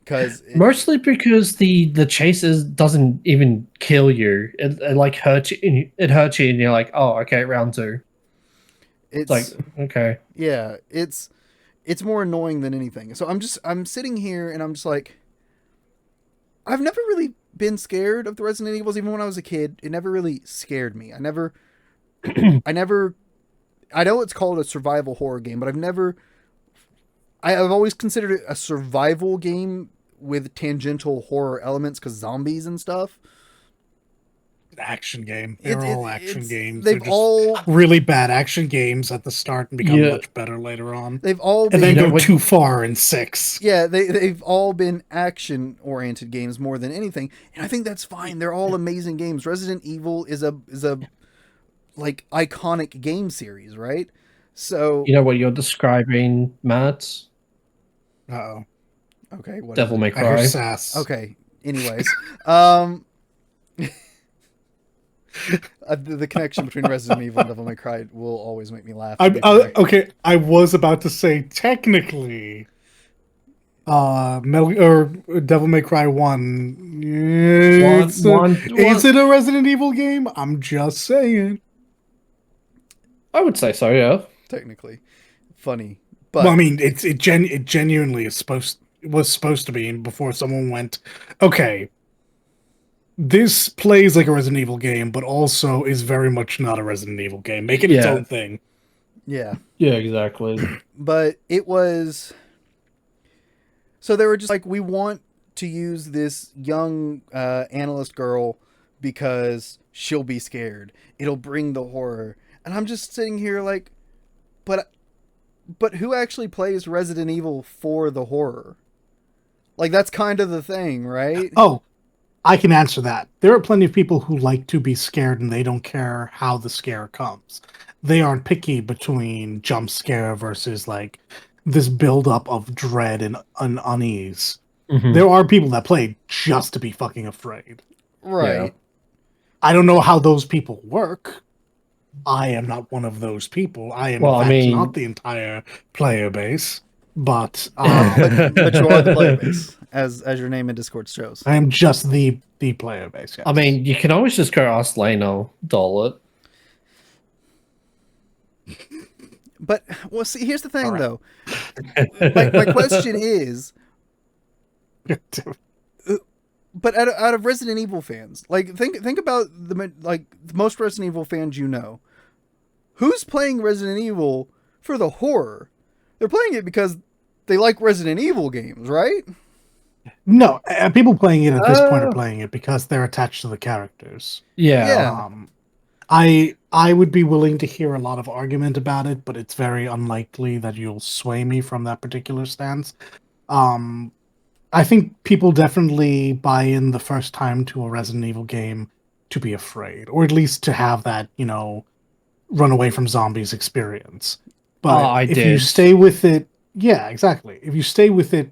because Mostly because the chases doesn't even kill you. It like hurts you. It hurts you, and you're like, oh, okay, round 2. it's It's like, okay. yeah, it's more annoying than anything. So I'm sitting here and I'm just like, I've never really been scared of the Resident Evils. Even when I was a kid, it never really scared me. I never, I know it's called a survival horror game, but I've always considered it a survival game with tangential horror elements because zombies and stuff. Action game. They're all action games. They've They're just all really bad action games at the start and become Yeah. much better later on. they've all And been then You know go what- too far in 6. yeah they've all been action oriented games more than anything, and I think that's fine. They're all amazing games. Resident Evil is a like iconic game series, right? So You know what you're describing, Matt? Uh-oh. okay, what is Devil it? May I hear Cry. sass. Okay. Anyways, the connection between Resident Evil and Devil May Cry will always make me laugh. to be fair. Okay, I was about to say technically Devil May Cry 1. Is it a Resident Evil game? I'm just saying. I would say so, yeah. Technically, funny, but Well, I mean, it genuinely was supposed to be, and before someone went, okay, this plays like a Resident Evil game, but also is very much not a Resident Evil game. Make it its Yeah. own thing. yeah, Yeah, exactly. but it was. So they were just like, we want to use this young analyst girl because she'll be scared. It'll bring the horror, and I'm just sitting here like, but who actually plays Resident Evil for the horror? Like that's kind of the thing, right? Oh, I can answer that. There are plenty of people who like to be scared and they don't care how the scare comes. They aren't picky between jump scare versus like this buildup of dread and unease. Mhm. There are people that play just to be fucking afraid. Right. I don't know how those people work. I am not one of those people. I am, Well, in I fact, mean- not the entire player base, but But you are the player base, as your name in Discord shows. I am just the player base. Yes. I mean, you can always just go ask Lena, doll it. But well, see, here's the thing, All right. though. My question is, but out of Resident Evil fans, like think about the most Resident Evil fans you know. Who's playing Resident Evil for the horror? They're playing it because they like Resident Evil games, right? No, people playing it at this point are playing it because they're attached to the characters. Yeah. I would be willing to hear a lot of argument about it, but it's very unlikely that you'll sway me from that particular stance. Um, I think people definitely buy in the first time to a Resident Evil game to be afraid, or at least to have that, run away from zombies experience. But I if you did. stay with it, yeah, exactly. If you stay with it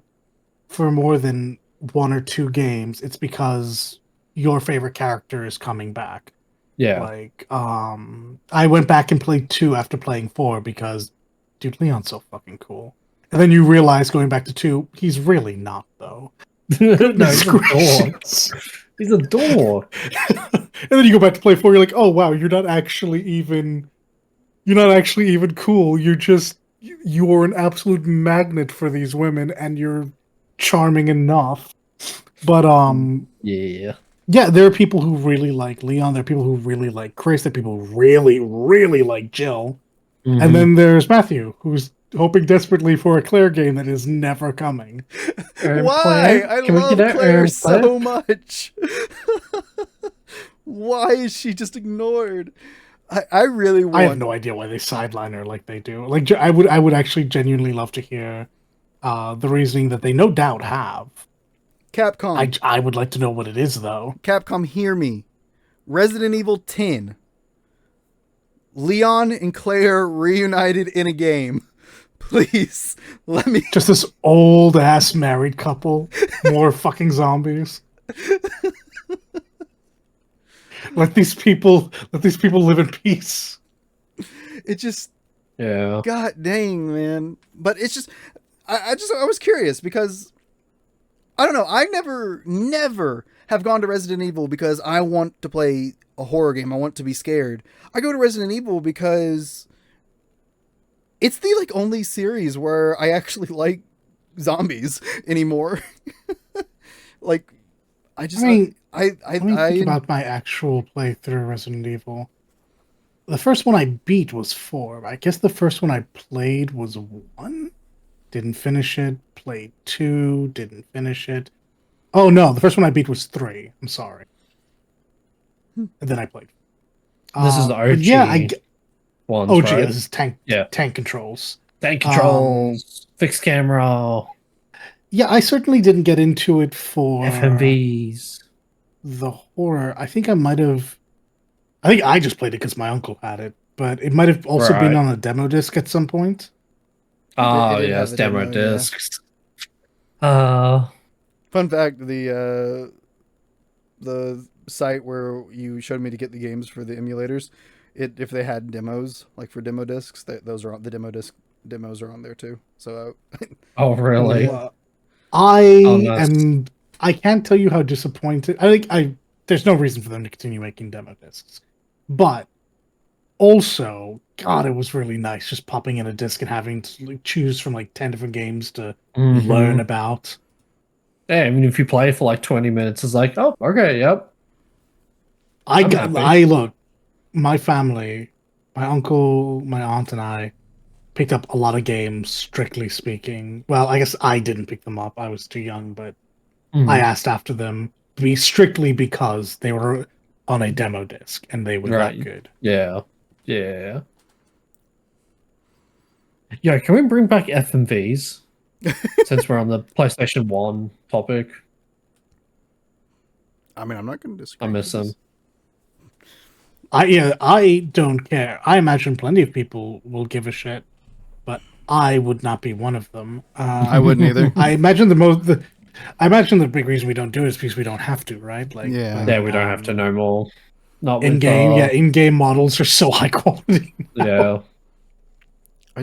for more than one or two games, it's because your favorite character is coming back. Yeah. Like, I went back and played 2 after playing 4 because, dude, Leon's so fucking cool. And then you realize going back to 2, he's really not, though. No, Goodness he's a dork. gracious. He's a dork. And then you go back to play 4, you're like, oh wow, you're not actually even cool. You are an absolute magnet for these women, and you're charming enough. But Yeah. yeah, there are people who really like Leon. There are people who really like Chris. There are people who really, really like Jill. Mhm. And then there's Matthew, who's hoping desperately for a Claire game that is never coming. Why? Claire? I Can we love get Claire Claire? so much. Why is she just ignored? I really want. I have no idea why they sideline her like they do. Like, I would actually genuinely love to hear the reasoning that they no doubt have. Capcom. I would like to know what it is, though. Capcom, hear me. Resident Evil 10. Leon and Claire reunited in a game. Please, let me. Just this old ass married couple, more fucking zombies. Let these people live in peace. It just. Yeah. God dang, man. But it's just. I was curious because. I don't know. I never have gone to Resident Evil because I want to play a horror game. I want to be scared. I go to Resident Evil because it's the like only series where I actually like zombies anymore. Like, I just mean, I let me think about my actual playthrough of Resident Evil. The first one I beat was 4. I guess the first one I played was 1. Didn't finish it. Played 2. Didn't finish it. Oh no, the first one I beat was 3. I'm sorry. And then I played. This is the but OG yeah, ones, OG. right? This is tank controls. Tank controls, fixed camera, Yeah, I certainly didn't get into it for FMVs. the horror. I think I just played it because my uncle had it, but it might have also been Right. on a demo disc at some point. Oh, did yes, have a demo demo, yeah. discs. Fun fact: the site where you showed me to get the games for the emulators, if they had demos like for demo discs, those are on the demos are on there too. So Oh, really? Well, I nice. am. I can't tell you how disappointed. There's no reason for them to continue making demo discs, but also, God, it was really nice just popping in a disc and having to like, choose from like 10 different games to learn about. Yeah, I mean, if you play for like 20 minutes, it's like, oh, okay, yep. I look, my family, my uncle, my aunt, and I picked up a lot of games. Strictly speaking, well, I guess I didn't pick them up. I was too young, but I asked after them strictly because they were on a demo disc and they were that good. Yeah. Yeah. Yeah, can we bring back FMVs? Since we're on the PlayStation 1 topic. I mean, I'm not going to disagree. I miss them. I don't care. I imagine plenty of people will give a shit, but I would not be one of them. I wouldn't either. I imagine the big reason we don't do it is because we don't have to, right? Like, Yeah. Yeah, we don't have to know more. Not in with game. Yeah, in game models are so high quality. Yeah. I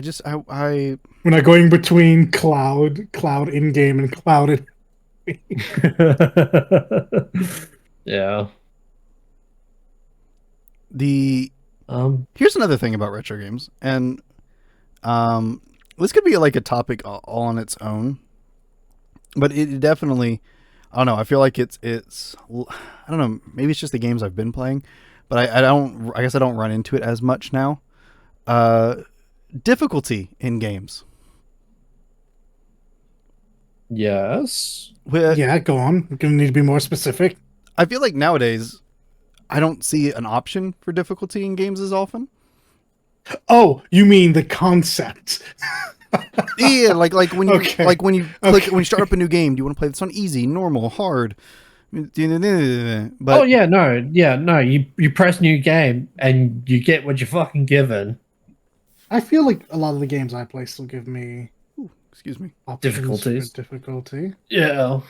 We're not going between cloud in game and cloud in. Yeah. Here's another thing about retro games, and this could be like a topic all on its own, but it definitely, I don't know, I feel like it's I don't know, maybe it's just the games I've been playing, but I guess I don't run into it as much now. Difficulty in games. Yes. Yeah, go on. You're gonna need to be more specific. I feel like nowadays I don't see an option for difficulty in games as often. Oh, you mean the concept? Yeah, like when you Okay. like when you click Okay. when you start up a new game, do you want to play this on easy, normal, hard? Oh But yeah, no. You press new game and you get what you're fucking given. I feel like a lot of the games I play still give me excuse me. options for Difficulties. difficulty. Yeah.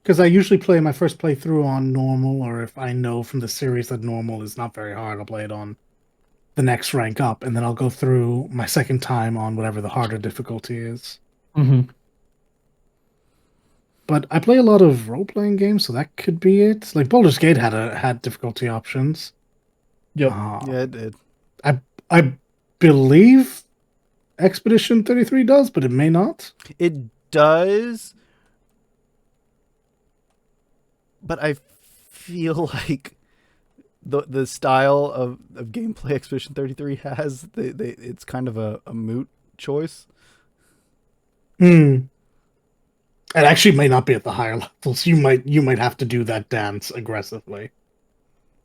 Because I usually play my first playthrough on normal, or if I know from the series that normal is not very hard, I'll play it on the next rank up, and then I'll go through my second time on whatever the harder difficulty is. Mm-hmm. But I play a lot of role-playing games, so that could be it. Like Baldur's Gate had difficulty options. Yep. Yeah, it did. I believe Expedition 33 does, but it may not. It does, but I feel like the style of gameplay Expedition 33 has, it's kind of a moot choice. Hmm. It actually may not be at the higher levels. You might have to do that dance aggressively.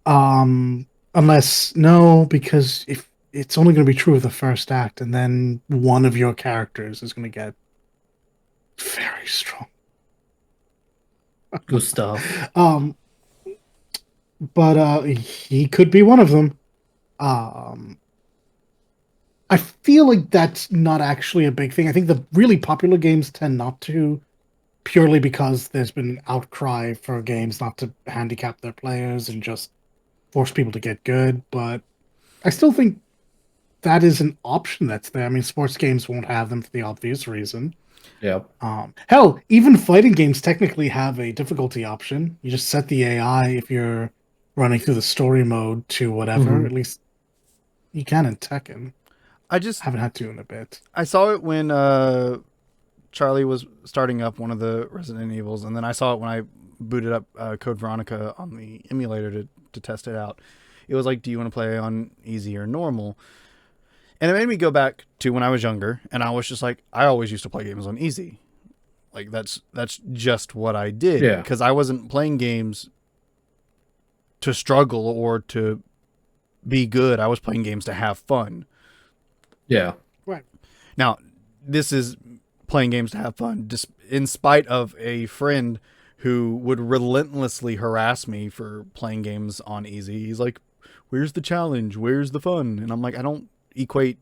Unless no, because if it's only going to be true of the first act, and then one of your characters is going to get very strong. Good stuff. Um, but he could be one of them. Um, I feel like that's not actually a big thing. I think the really popular games tend not to, purely because there's been an outcry for games not to handicap their players and just force people to get good. But I still think that is an option that's there. I mean, sports games won't have them for the obvious reason. Yep. Hell, even fighting games technically have a difficulty option. You just set the AI if you're running through the story mode to whatever. Mhm. At least you can in Tekken. I just Haven't had to in a bit. I saw it when Charlie was starting up one of the Resident Evils, and then I saw it when I booted up Code Veronica on the emulator to test it out. It was like, do you want to play on easy or normal? And it made me go back to when I was younger, and I was just like, I always used to play games on easy. Like that's just what I did, Yeah. because I wasn't playing games to struggle or to be good. I was playing games to have fun. Yeah. Right. Now, this is playing games to have fun, just in spite of a friend who would relentlessly harass me for playing games on easy. He's like, "Where's the challenge? Where's the fun?" And I'm like, I don't equate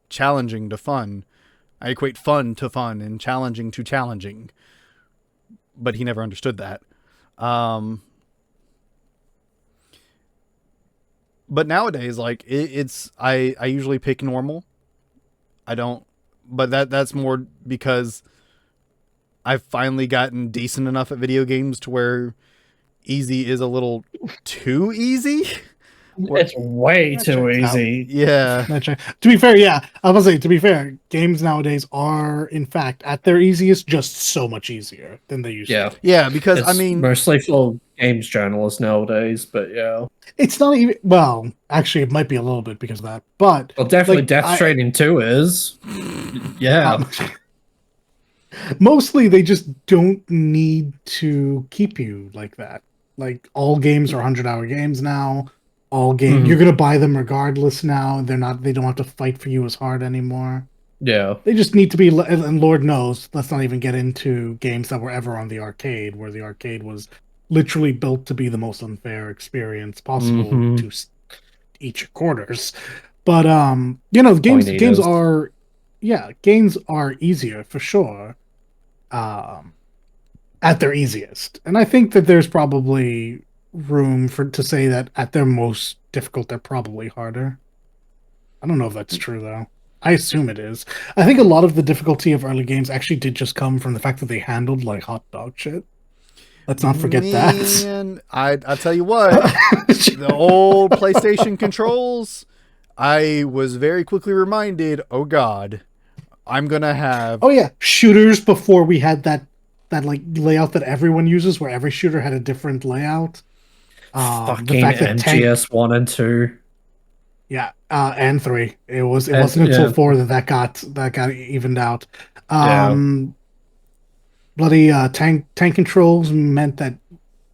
challenging to fun. I equate fun to fun and challenging to challenging. But he never understood that. But nowadays, like it's I usually pick normal. I don't, but that's more because I've finally gotten decent enough at video games to where easy is a little too easy. It's way That too checks out. easy. Yeah. To be fair, yeah, I was gonna say, to be fair, games nowadays are, in fact, at their easiest, just so much easier than they used Yeah. to. Yeah, because It's I mean, mostly for games journalists nowadays, but yeah. It's not even, well, actually, it might be a little bit because of that, but Well, definitely like, Death Stranding 2 is. Yeah. mostly they just don't need to keep you like that. Like all games are 100-hour games now. All game You're Mhm. gonna buy them regardless now. They don't have to fight for you as hard anymore. Yeah. They just need to be, and Lord knows, let's not even get into games that were ever on the arcade, where the arcade was literally built to be the most unfair experience possible Mhm. to eat your quarters. But the games Pointillos. are, yeah, games are easier for sure. Um, at their easiest, and I think that there's probably room for to say that at their most difficult, they're probably harder. I don't know if that's true though. I assume it is. I think a lot of the difficulty of early games actually did just come from the fact that they handled like hot dog shit. Let's not forget that. man, I tell you what, the old PlayStation controls, I was very quickly reminded, oh God, I'm gonna have. Oh yeah, shooters before we had that like layout that everyone uses, where every shooter had a different layout. The Fucking fact that MGS 1 and 2. yeah, and 3. It And, wasn't until yeah. 4 that got evened out. Yeah. bloody tank controls meant that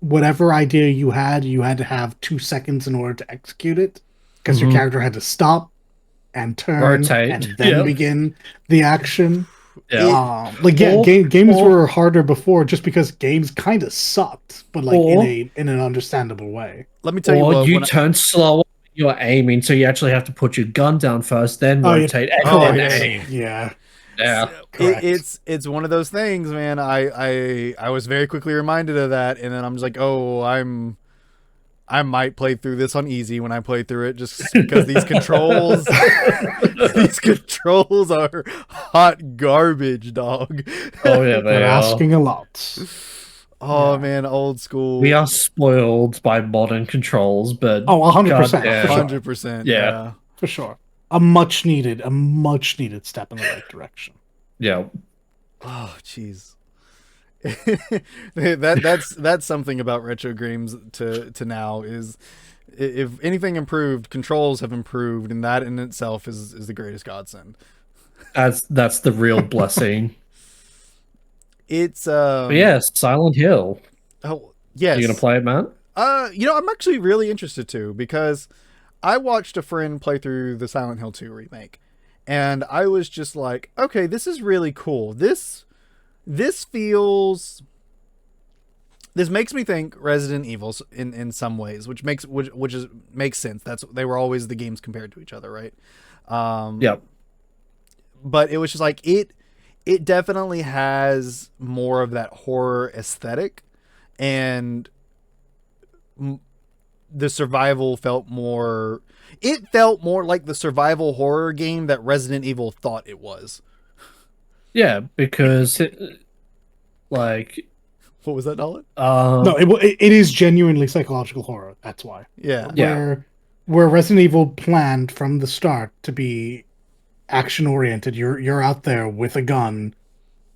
whatever idea you had to have 2 seconds in order to execute it, because your Mhm. character had to stop and turn Rotate. and then Yep. begin the action. Yeah. Games Or were harder before just because games kind of sucked, but like or in an understandable way. Let me tell you or what. you When turn slower when you're aiming, so you actually have to put your gun down first, then Oh, yeah, rotate, and Oh, then correct. yeah. aim. Yeah, Yeah. correct. It's one of those things, man. I was very quickly reminded of that, and then I'm just like, oh, I might play through this on easy when I play through it, just because these controls, these controls are hot garbage, dog. Oh yeah, They're they are. asking a lot. Oh Yeah. man, old We school. are spoiled by modern controls, but Oh, 100% for goddamn, sure, 100%. yeah, Yeah. for sure. A much needed step in the right direction. yeah. Oh, jeez. That's something about retro games to now is, if anything improved, controls have improved, and that in itself is the greatest godsend. That's the real blessing. It's But yeah, Silent Hill. oh You gonna yes. play it, man? I'm actually really interested too, because I watched a friend play through the Silent Hill 2 remake, and I was just like, okay, this is really cool. This feels, this makes me think Resident Evil in some ways, which makes sense. That's, they were always the games compared to each other, right? Yep. But it was just like, it definitely has more of that horror aesthetic, and the survival felt more, it felt more like the survival horror game that Resident Evil thought it was. Yeah, because like What was that, Nolan? No, it is genuinely psychological horror. That's why. Yeah. Yeah. Where Resident Evil planned from the start to be action oriented. You're out there with a gun,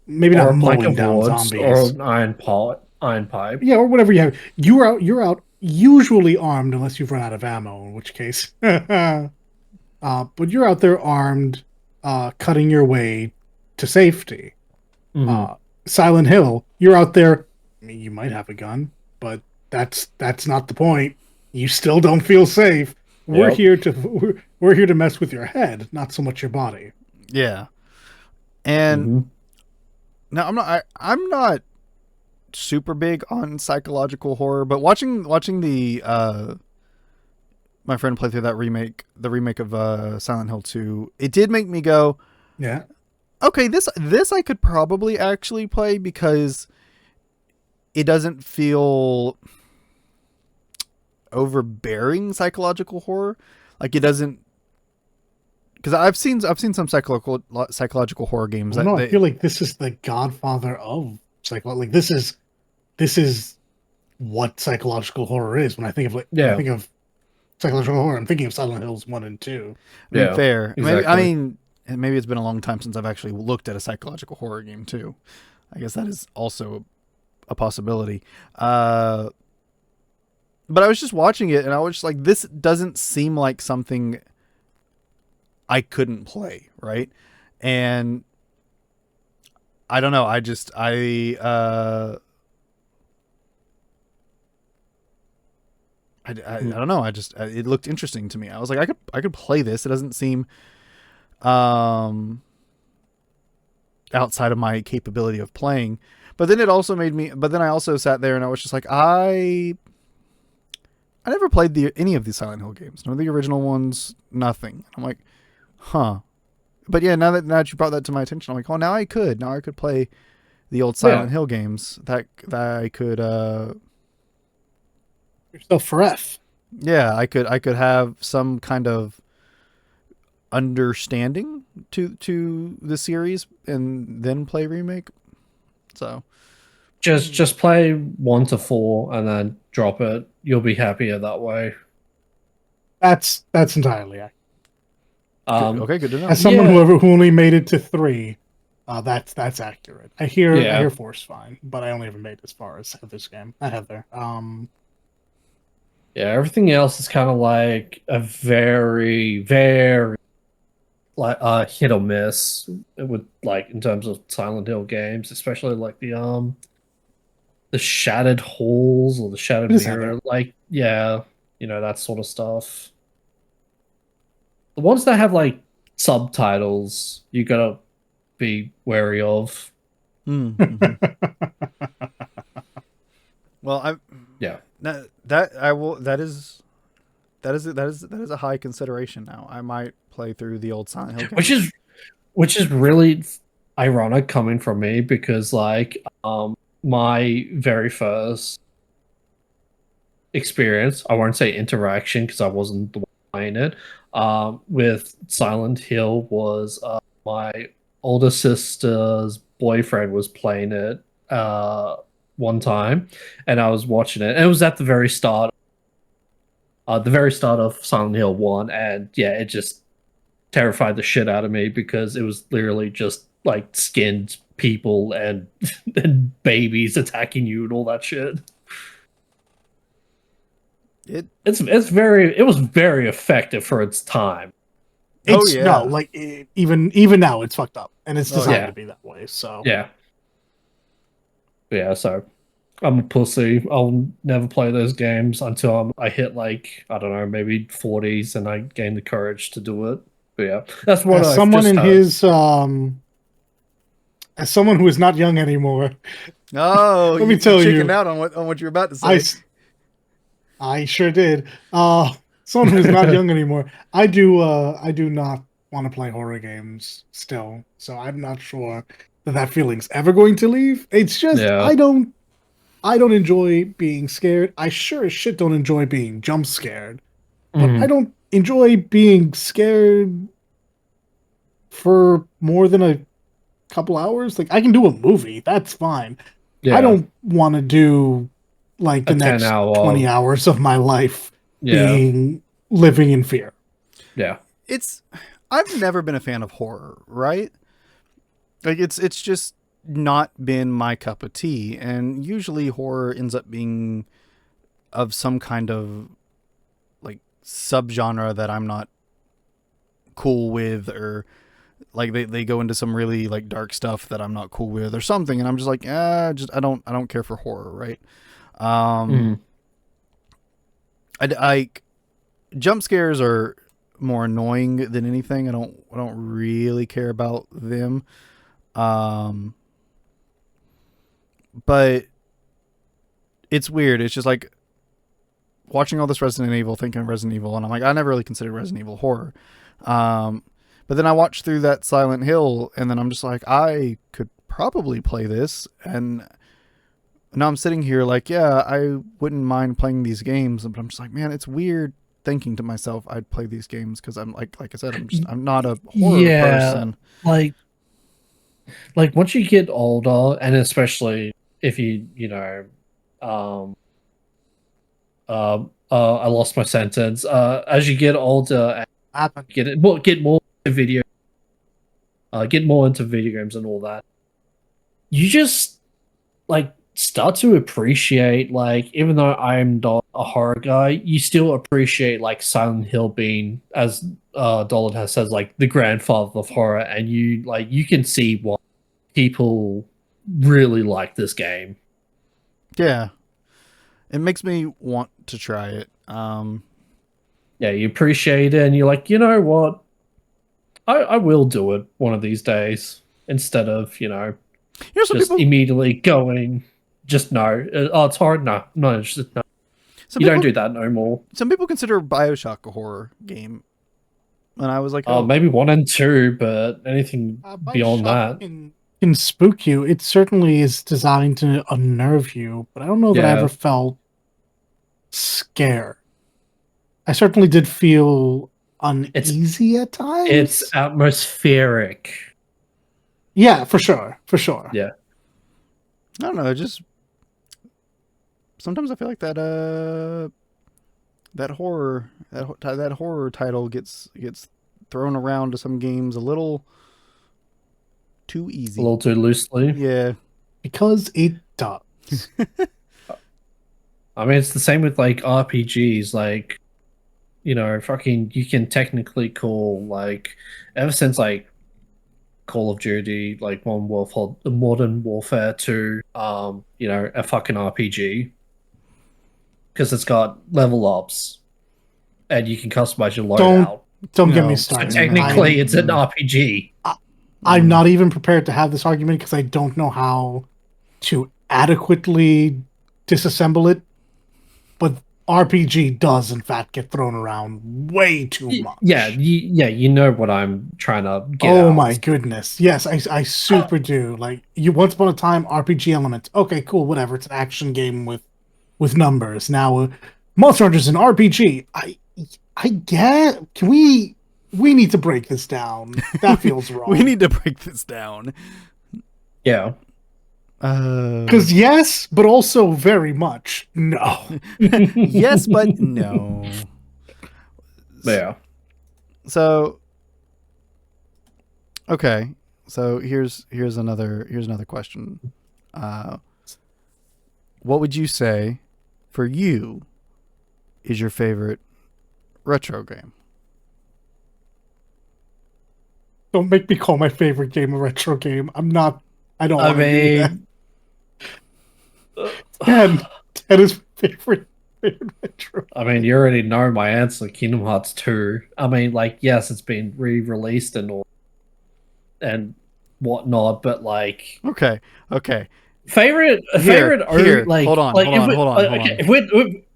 maybe or not a plank mowing of down wood, or zombies. an iron pipe. Yeah, or whatever you have. You're out usually armed unless you've run out of ammo, in which case. But you're out there armed, cutting your way to safety. Mhm. Silent Hill, you're out there. I mean, you might have a gun, but that's not the point. You still don't feel safe. We're Yep. here to we're here to mess with your head, not so much your body. Yeah. And Mhm. now I'm not super big on psychological horror, but watching the my friend play through the remake of Silent Hill 2, it did make me go, Yeah. okay, this I could probably actually play, because it doesn't feel overbearing psychological horror. Like, it doesn't, because I've seen some psychological horror games Well, that no, I they, feel like this is the godfather of like this is what psychological horror is. When I Yeah. think of psychological horror, I'm thinking of Silent Hills 1 and 2. I mean, Yeah. fair. Exactly. Maybe it's been a long time since I've actually looked at a psychological horror game too. I guess that is also a possibility. But I was just watching it, and I was just like, this doesn't seem like something I couldn't play, right? And I don't know. I don't know. It looked interesting to me. I was like, I could play this. It doesn't seem outside of my capability of playing. But then it also made me. But then I also sat there and I was just like, I never played any of the Silent Hill games. None of the original ones. Nothing. I'm like, huh. But yeah, now that you brought that to my attention, I'm like, oh, now I could play the old Silent Hill games. That I could. Yourself for F. Yeah, I could have some kind of understanding to the series and then play remake. So Just play 1 to 4 and then drop it. You'll be happier that way. That's entirely accurate. okay, good to know. As someone Yeah. who only made it to 3, that's accurate. I hear Yeah. 4's fine, but I only ever made as far as Heather's game. Heather. Yeah, everything else is kind of like a very, very like hit or miss with like in terms of Silent Hill games, especially like the Shattered Halls or the Shattered It is Heather. Mirror, like yeah, that sort of stuff. The ones that have like subtitles, you gotta be wary of. Mm-hmm. Well, Yeah, that I will. That is a high consideration. Now I might play through the old Silent Hill which games. is which is really ironic coming from me because like my very first experience, I won't say interaction because I wasn't the one playing it, with Silent Hill was my older sister's boyfriend was playing it one time, and I was watching it. And it was at the very start of Silent Hill 1, and yeah, it just terrified the shit out of me because it was literally just like skinned people and and babies attacking you and all that shit. It. It was very effective for its time. Oh It's yeah. no, like even now it's fucked up, and it's Oh, designed yeah. to be that way. So Yeah. Yeah, so I'm a pussy. I'll never play those games until I hit like, I don't know, maybe 40s and I gain the courage to do it. But yeah, that's what as I've someone just in heard. his as someone who is not young anymore, Oh, let me you tell chickened you, out on what you're about to I say. I sure did. Someone who's not young anymore. I do not want to play horror games still. So I'm not sure that feeling's ever going to leave. It's just Yeah. I don't enjoy being scared. I sure as shit don't enjoy being jump scared. But I Mhm. don't enjoy being scared for more than a couple hours. Like I can do a movie, that's fine. I Yeah. don't want to do like A the 10 next 20 hour. hours of my life Yeah. being living in fear. Yeah. It's. I've never been a fan of horror, right? Like it's just not been my cup of tea, and usually horror ends up being of some kind of like subgenre that I'm not cool with, or like they go into some really like dark stuff that I'm not cool with or something, and I'm just like, just I don't care for horror, right? Um, Mhm. I jump scares are more annoying than anything. I don't really care about them. Um, but it's weird. It's just like watching all this Resident Evil, thinking of Resident Evil, and I'm like, I never really considered Resident Evil horror. Um, but then I watched through that Silent Hill, and then I'm just like, I could probably play this, and now I'm sitting here like, yeah, I wouldn't mind playing these games, but I'm just like, man, it's weird thinking to myself I'd play these games because like I said, I'm not a horror Yeah. person. Like once you get older, and especially if um I lost my sentence. As you get older and Happen. get more into get more into video games and all that, you just like start to appreciate, like, even though I'm not a horror guy, you still appreciate like Silent Hill being, as Dolan has said, like the grandfather of horror, and you can see why people really like this game. Yeah, it makes me want to try it. Yeah, you appreciate it, and you're like, you know what? I will do it one of these days instead of, Some just people, immediately going, just no. Oh, it's hard. No, I'm not interested. No, some you don't people, do that no more. some people consider BioShock a horror game, and I was like, oh, Maybe 1 and 2, but anything beyond Bioshock that, can spook you. It certainly is designed to unnerve you, but I don't know that I yeah, ever felt scared. I certainly did feel it's uneasy at it's times. atmospheric. Yeah, for sure, for sure. Yeah, I don't know, just sometimes I feel like that horror title gets thrown around to some games a little too a easy. little too loosely. Yeah. Because it does. I mean, it's the same with like RPGs. Like fucking, you can technically call, like, ever since, like, Call of Duty, like, Modern Warfare 2, a fucking RPG. Because it's got level ups, and you can customize your Don't loadout. don't get me No. So started. technically, it's an RPG. I'm not even prepared to have this argument because I don't know how to adequately disassemble it. But RPG does, in fact, get thrown around way too much. Yeah, you know what I'm trying to get Oh out. my goodness. Yes, I super do. Like, you once upon a time, RPG elements. Okay, cool, whatever. It's an action game with numbers. Now, Monster Hunter's an RPG. I get. Can we need to break this down. That feels wrong. We need to break this down. Yeah. Because yes, but also very much no. Yes, but no. Yeah. So okay. So here's another question. What would you say for you is your favorite retro game? Don't make me call my favorite game a retro game. I don't want to do that. That is my favorite retro. I mean, you already know my answer. Kingdom Hearts 2. I mean, like, yes, it's been re-released and whatnot, but like, Okay. favorite, Here. like, Hold on, like, hold if on, we- hold okay, on. if we're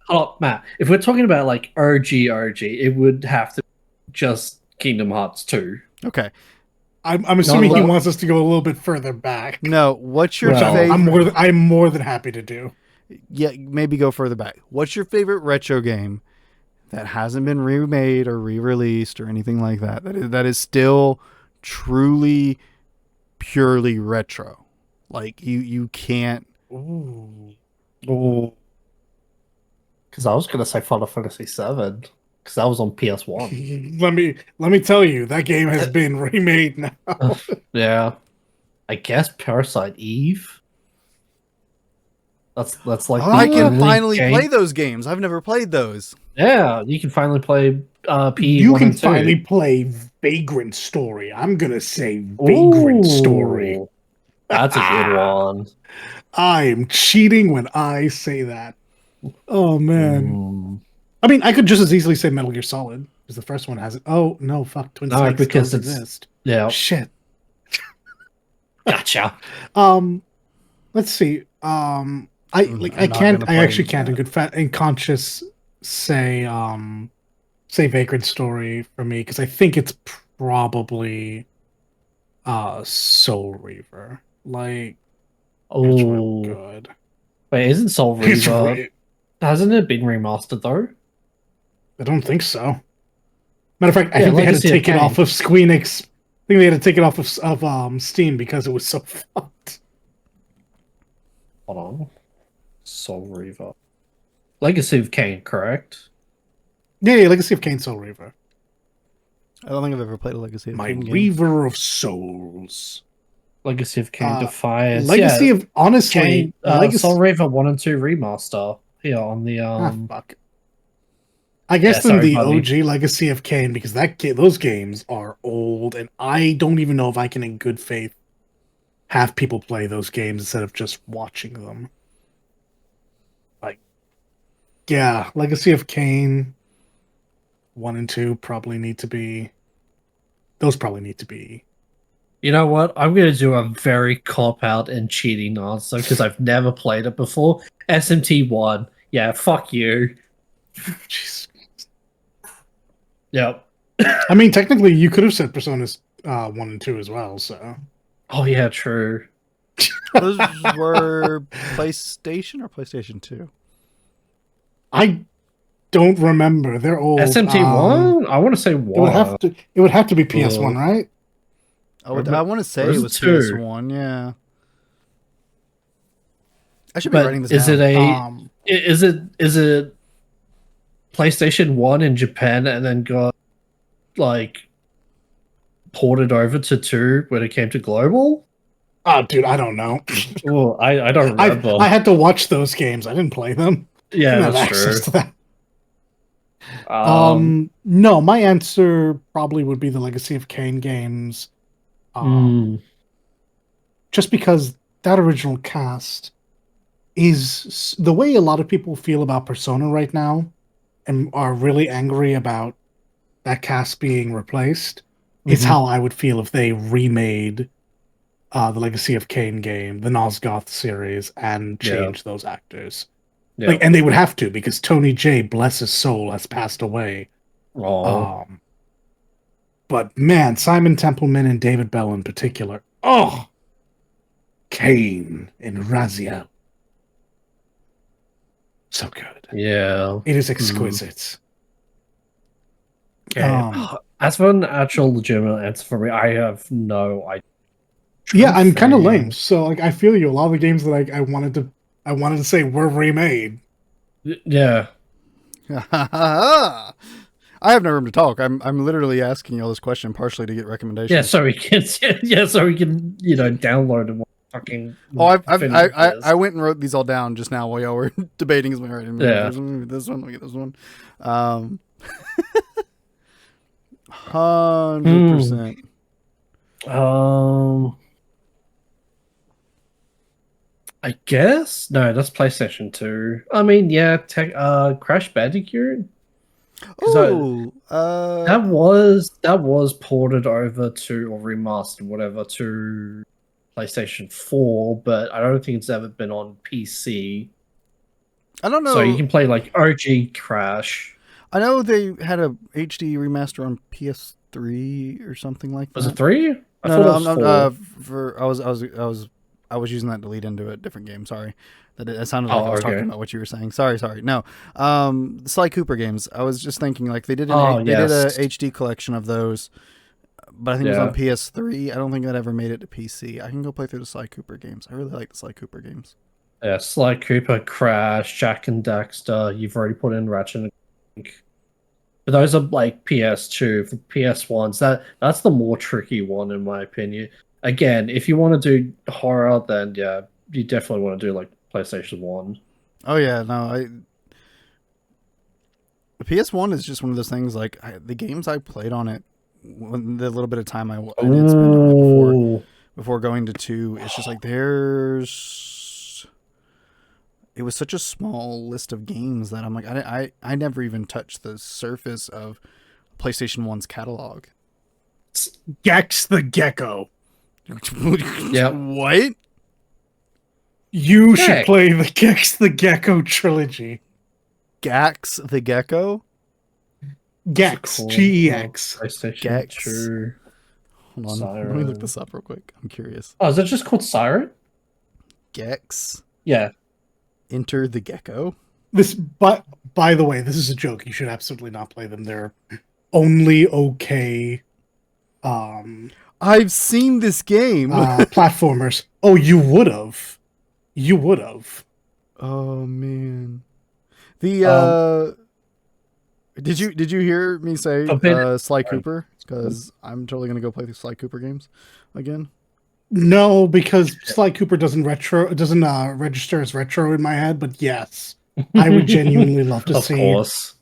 hold on, Matt, if we're talking about like OG, it would have to be just Kingdom Hearts 2. Okay. I'm assuming he well- wants us to go a little bit further back. No, what's your Which favorite? I'm more than happy to do. Yeah, maybe go further back. What's your favorite retro game that hasn't been remade or re-released or anything like that? That is still truly, purely retro. Like you can't. Ooh. Oh, because I was gonna say Final Fantasy 7 because that was on PS1. Let me tell you, that game has been remade now. Yeah, I guess Parasite Eve. That's like I the can only finally game- play those games. I've never played those. Yeah, you can finally play PE1 You can and 2. finally play Vagrant Story. I'm gonna say Vagrant Story. Ooh, that's a good one. I am cheating when I say that. Oh man. Mm. I mean, I could just as easily say Metal Gear Solid because the first one has it. Oh no, fuck! Twin No, Snakes because does it's- exist. Yeah, Shit. gotcha. Let's see. I'm I not can't. gonna I play actually can't that. in conscious say Vagrant Story for me because I think it's probably Soul Reaver. Like, it's real Oh, good. wait, isn't Soul It's Reaver? Hasn't it been remastered though? I don't think so. Matter of fact, I Yeah, think they had to Legacy of take it Kain. off of Squeenix. I think they had to take it off of Steam because it was so fucked. Hold on, Soul Reaver, Legacy of Kain, correct? Yeah, Legacy of Kain, Soul Reaver. I don't think I've ever played a Legacy of My Kain game. Reaver of Souls. Legacy of Kain, Defiance, Legacy yeah, of honestly, Kain, Legacy. Soul Reaver 1 and 2 remaster here on the Fuck. I guess Yeah, sorry, then the buddy. OG Legacy of Kain because those games are old, and I don't even know if I can, in good faith, have people play those games instead of just watching them. Like, yeah, Legacy of Kain 1 and 2 probably need to be. Those probably need to be. You know what? I'm going to do a very cop out and cheating answer because I've never played it before. SMT1. Yeah, fuck you. Jeez. Yep. I mean, technically, you could have said Personas 1 and 2 as well. So. Oh yeah, true. Those were PlayStation or PlayStation 2? I don't remember. They're old. SMT1? I want to say 1. It would have to be PS1, right? I want to say Or is it it was 2? PS1. Yeah. I should be writing But this is down. is it PlayStation 1 in Japan and then got like ported over to 2 when it came to global? Oh, dude, I don't know. Oh, I don't remember. I had to watch those games. I didn't play them. I Yeah, didn't have that's access true. to that. No, my answer probably would be the Legacy of Kain games. Mm, Just because that original cast is the way a lot of people feel about Persona right now and are really angry about that cast being replaced. It's mhm. how I would feel if they remade the Legacy of Kain game, the Nosgoth series, and Yeah, changed those actors. yeah. And they would have to because Tony J, bless his soul, has passed away. Oh, Um, but man, Simon Templeman and David Bell in particular. Oh, Kain and Raziel. So good. yeah. It is Mm. exquisite. Okay. Um, As for an actual legitimate answer for me, I have no idea. yeah, Trying to I'm kind of lame. think. So I feel you. A lot of the games that I wanted to say were remade. Yeah. I have no room to talk. I'm literally asking you all this question partially to get recommendations. Yeah, so we can so we can, download and fucking Oh, definitive I list. went and wrote these all down just now while y'all were debating. Is right? Yeah. This one, we get this one. 100%. Um I guess no, that's PlayStation 2. I mean, yeah, Crash Bandicoot, because Oh, that was ported over to, or remastered, whatever, to PlayStation 4, but I don't think it's ever been on PC. I don't So you know. can play like OG Crash. I know they had a HD remaster on PS3 or something like Was it that. 3? I No, thought no, it I'm was not. 4. I was using that to lead into a different game. Sorry, it sounded like I Oh, was talking okay. about what you were saying. Sorry. No, the Sly Cooper games. I was just thinking like Oh, they did a yes. HD collection of those, but I think it was on Yeah. PS3. I don't think that ever made it to PC. I can go play through the Sly Cooper games. I really like the Sly Cooper games. Yeah, Sly Cooper, Crash, Jack and Daxter. You've already put in Ratchet and Clank. But those are like PS2. For PS1s, that's the more tricky one in my opinion. Again, if you want to do horror, then yeah, you definitely want to do like PlayStation 1. Oh yeah, no, the PS1 is just one of those things. Like the games I played on it, when the little bit of time I did spend on it Oh, before going to two, it's just like there's. It was such a small list of games that I'm like I never even touched the surface of PlayStation 1's catalog. Gex the Gecko. yeah. What? You should Heck. play the Gex the Gecko trilogy. Gax the Gecko? Gex, Cool. Gex. PlayStation Gex. 2. Hold on, let me look this up real quick. I'm curious. Oh, is it just called Siren? Gex Yeah. Enter the Gecko? This, but by the way, this is a joke. You should absolutely not play them. They're only okay. I've seen this game. Platformers. Oh, you would have. You would have. Oh man. The did you hear me say Sly Cooper? Because I'm totally gonna go play the Sly Cooper games again. No, because Sly Cooper doesn't register as retro in my head. But yes, I would genuinely love to Of see course.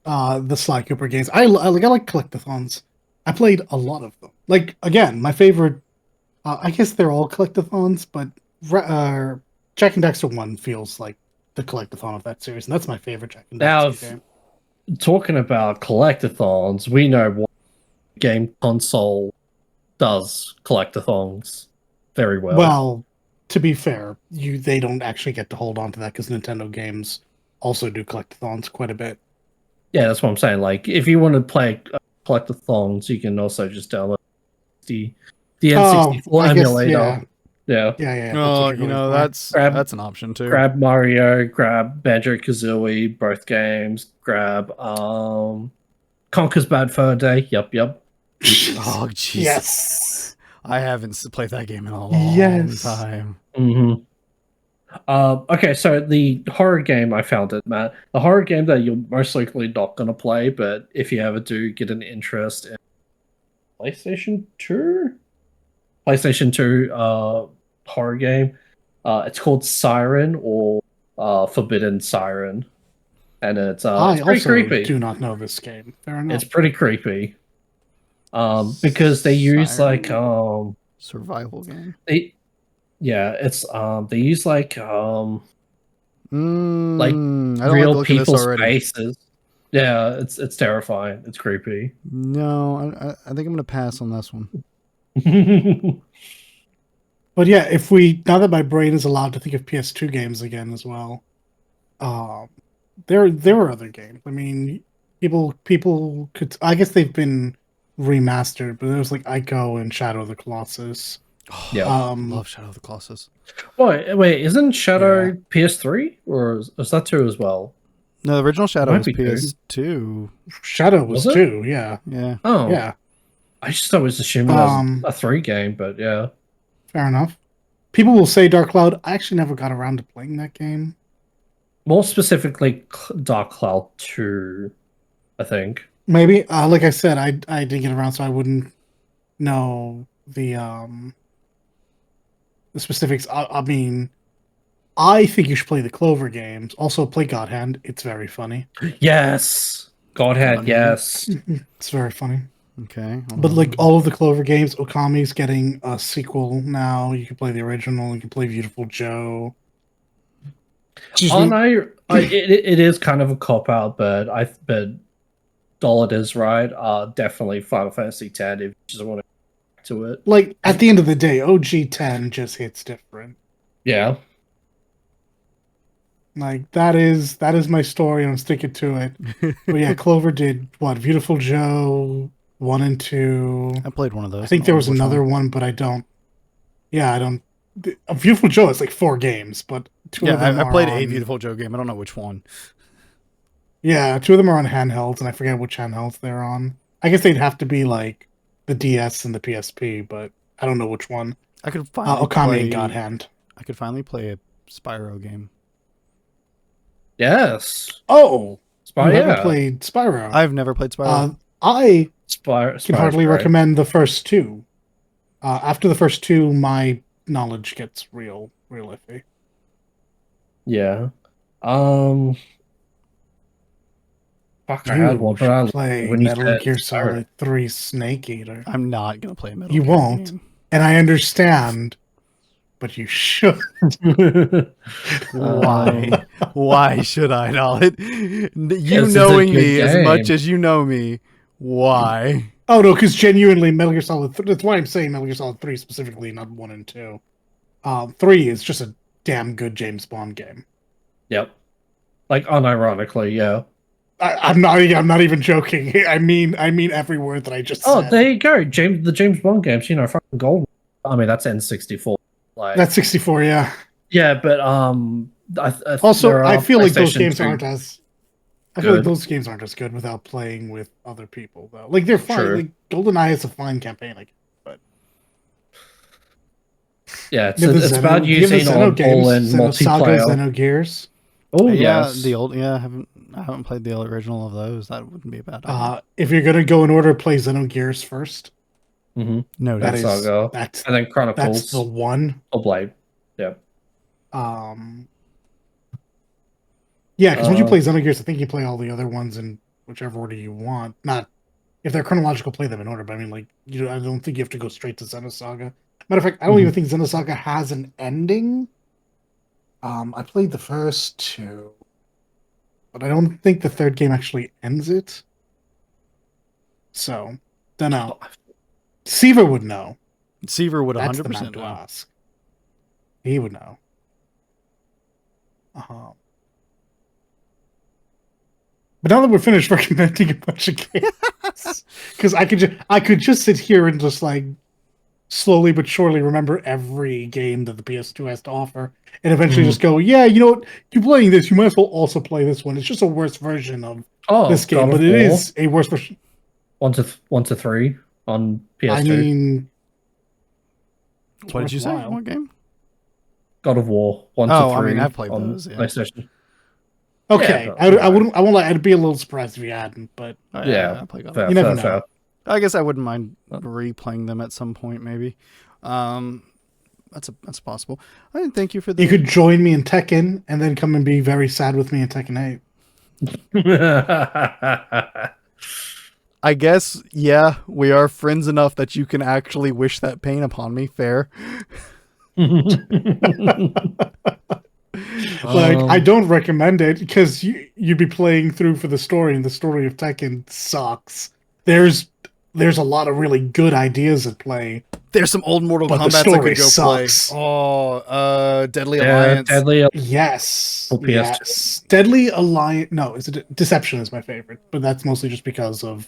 the Sly Cooper games. I like collectathons. I played a lot of them. Like again, my favorite. I guess they're all collectathons, but Jack and Daxter 1 feels like the collectathon of that series, and that's my favorite Jack and Now, Daxter game. talking about collectathons, we know what game console does collectathons very well. Well, to be fair, they don't actually get to hold on to that because Nintendo games also do collectathons quite a bit. Yeah, that's what I'm saying. Like, if you want to play collectathons, you can also just download the N64 I guess, emulator. Yeah. yeah. That's Oh, what you're going for. that's an option too. Grab Mario, grab Banjo Kazooie, both games. Grab Conker's Bad Fur Day. Yep. Oh jeez. Yes. I haven't played that game in a long time. Mm-hmm. Okay, so the horror game, I found it, Matt. The horror game that you're most likely not going to play, but if you ever do get an interest in PlayStation 2? PlayStation 2 horror game. It's called Siren or Forbidden Siren. and it's I pretty also creepy. do not know this game. Fair enough. It's pretty creepy. Because they use like survival game. it's they use like I don't like the real look of this people's already. faces. Yeah, it's terrifying. It's creepy. No, I think I'm gonna pass on this one. But yeah, if we now that my brain is allowed to think of PS2 games again as well, there were other games. I mean, people could. I guess they've been remastered, but there was like Ico and Shadow of the Colossus. Oh, Yeah. love Shadow of the Colossus. Wait, isn't Shadow Yeah. PS3 or is that 2 as well? No, the original Shadow Might was be two. PS2. Shadow was Was it? 2, yeah. Yeah. Oh, Yeah, I just always assumed it was a 3 game, but yeah. fair enough. People will say Dark Cloud. I actually never got around to playing that game. More specifically, Dark Cloud 2, I think. Maybe, like I said, I didn't get around, so I wouldn't know the specifics. I mean, I think you should play the Clover games. Also, play God Hand. It's very funny. Yes! Godhead, God, yes. It's very funny. Okay. But like all of the Clover games, Okami's getting a sequel now. You can play the original. You can play Beautiful Joe. It is kind of a cop out, but Dollar is right. Definitely Final Fantasy X if you just want to it. Like at the end of the day, OG 10 just hits different. Yeah. Like that is my story, and I'm sticking to it. But yeah, Clover did what? Beautiful Joe 1 and 2. I played one of those. I think there was another one, but I don't. Yeah, I don't. A Beautiful Joe is like 4 games, but 2 of them I played are a on, Beautiful Joe game. I don't know which one. Yeah, 2 of them are on handhelds, and I forget which handhelds they're on. I guess they'd have to be like the DS and the PSP, but I don't know which one. I could finally Okami and God Hand. I could finally play a Spyro game. Yes. Oh, Spyro. you never played Spyro. I've never played Spyro. I Spyro can hardly recommend the first 2. After the first 2, my knowledge gets real iffy. Yeah. Fuck, I You had one, but I play when you Metal said Gear Spyro. Solid 3 Snake Eater. I'm not gonna play a Metal You Gear won't. game. And I understand, but you should. Why? Why should I not? You it's a knowing good game. me as much as you know me, why? Oh no, because genuinely, Metal Gear Solid. That's why I'm saying Metal Gear Solid 3 specifically, not 1 and 2. 3 is just a damn good James Bond game. Yep. Like unironically, yeah. I'm not even joking. I mean every word that I just said. Oh, there you go. The James Bond games, fucking golden. I mean, that's N64. Like That's 64, yeah. yeah, but Also, I feel like those PlayStation games 2 aren't as. I feel like good. those games aren't as good without playing with other people, though. Like they're fine. True. Like GoldenEye is a fine campaign, but Yeah, it's about using on ball and multiplayer. Xenogears. Oh Yeah, yes, the old. Yeah, I haven't played the original of those. That wouldn't be a bad idea. If you're gonna go in order, play Xenogears first. mm-hmm. No, That that's is Saga. that's And then Chronicles. that's the one. Or Blade. Yeah. Yeah, because when you play Xenogears, I think you play all the other ones in whichever order you want. Not if they're chronological, play them in order. But I mean, like I don't think you have to go straight to Xenosaga. Matter of fact, I don't even think Xenosaga has an ending. I played the first 2, but I don't think the third game actually ends it. So, don't know. Seaver would know. Seaver would That's the man 100% to know. ask. He would know. But now that we're finished recommending a bunch of games, because I could just sit here and just like slowly but surely remember every game that the PS2 has to offer, and eventually just go, yeah, you know what? You're playing this, you might as well also play this one. It's just a worse version of this game, but it is a worse version. 1 to 3 on PS2. I mean, What did you say? What game? God of War 1 to 3. I mean, I've played on those. Yeah. PlayStation. okay, Yeah, I won't lie. I'd be a little surprised if you hadn't, but Oh, Yeah, I play God of fair, War. You never fair, know. fair. I guess I wouldn't mind replaying them at some point, maybe. That's possible. I didn't thank you for the. you could join me in Tekken and then come and be very sad with me in Tekken 8. I guess, yeah, we are friends enough that you can actually wish that pain upon me. Fair. Like, I don't recommend it because you'd be playing through for the story, and the story of Tekken sucks. There's a lot of really good ideas at play, There's some old Mortal but the Kombat's I story could go sucks. play. Oh, Deadly Alliance. Deadly. Yes, Oh, PS2. yes. Deadly Alliance. No, Deception is my favorite, but that's mostly just because of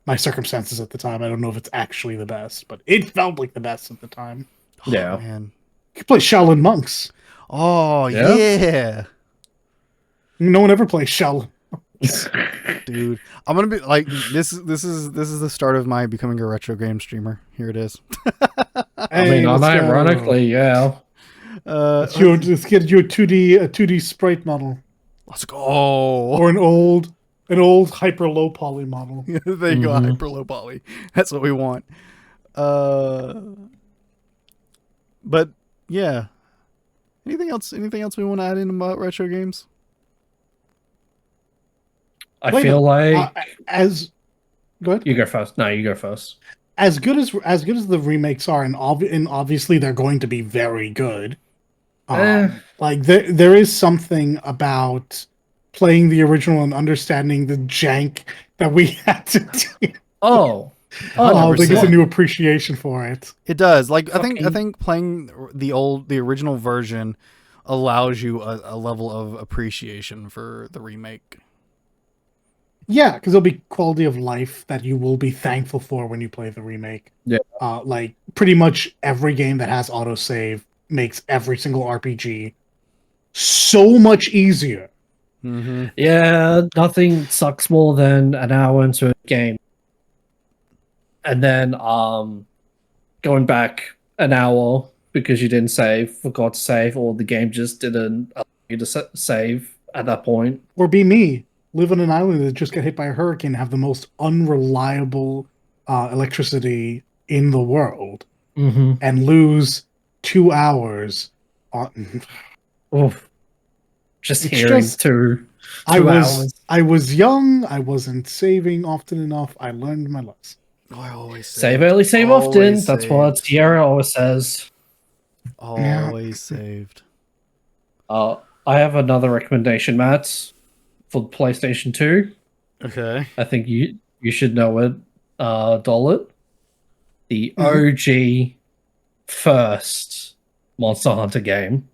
my circumstances at the time. I don't know if it's actually the best, but it felt like the best at the time. Oh, Yeah. man. You could play Shaolin Monks. Oh, Yeah? yeah. No one ever plays Shaolin. Dude, I'm gonna be like this is the start of my becoming a retro game streamer. Here it is. I mean, let's go. unironically, yeah. Let's get you a 2D sprite model, Let's go. or an old hyper low poly model. There you go, hyper low poly. That's what we want. But yeah. Anything else we want to add in about retro games? I Wait, feel like as go ahead. you go first. No, you go first. As good as the remakes are, and obviously they're going to be very good. Like there is something about playing the original and understanding the jank that we had to do. Oh, There's a new appreciation for it. It does. Like I think playing the original version allows you a level of appreciation for the remake. Yeah, because there'll be quality of life that you will be thankful for when you play the remake. Yeah. Like pretty much every game that has autosave makes every single RPG so much easier. Mm-hmm. Yeah, nothing sucks more than an hour into a game, and then going back an hour because you didn't save, forgot to save, or the game just didn't allow you to save at that point. Or be me, live on an island that just got hit by a hurricane, have the most unreliable electricity in the world, and lose 2 hours on. Oof. Just It's hearing just- two I hours. was young. I wasn't saving often enough. I learned my lesson. Oh, I always Save early, save often. Always That's saved. what Sierra always says. Always saved. I have another recommendation, Matt, for PlayStation 2. Okay. I think you should know it, Dollet. The OG first Monster Hunter game.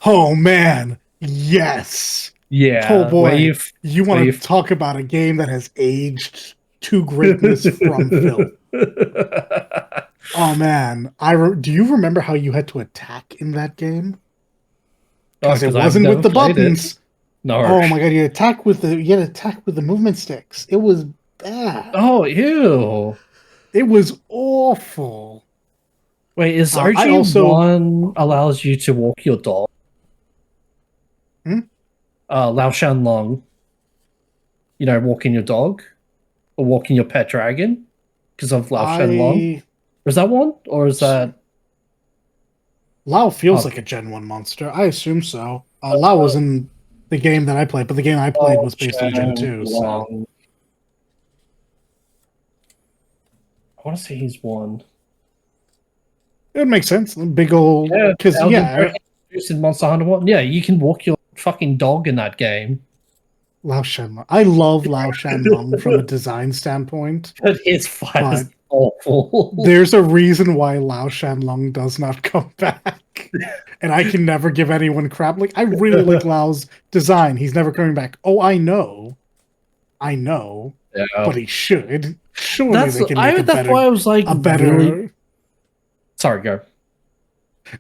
Oh man, yes. Yeah. Oh boy, where you want to talk about a game that has aged to greatness from filth. Oh man, do you remember how you had to attack in that game? Because it wasn't with the buttons. No. Oh my god, you had to attack with the movement sticks. It was bad. Oh, ew. It was awful. Wait, is I OG also- one allows you to walk your dog? Lao Shan Long. You know, walking your dog? Or walking your pet dragon? Because of Lao Shan Long? Is that one? Or is that... Lao feels like a Gen 1 monster. I assume so. Lao was in the game that I played, but the game I played was based on Gen 2. So. I want to say he's one. It would make sense. Big old... Because, Introduced in Monster Hunter 1. Yeah, you can walk your fucking dog in that game. Lao Shanlong. I love Lao Shanlong from a design standpoint. But his fight is awful. There's a reason why Lao Shanlong does not come back. And I can never give anyone crap. Like, I really like Lao's design. He's never coming back. Oh, I know. Yeah. But he should. Surely That's they can make that's why I was like a better... really... Sorry, go.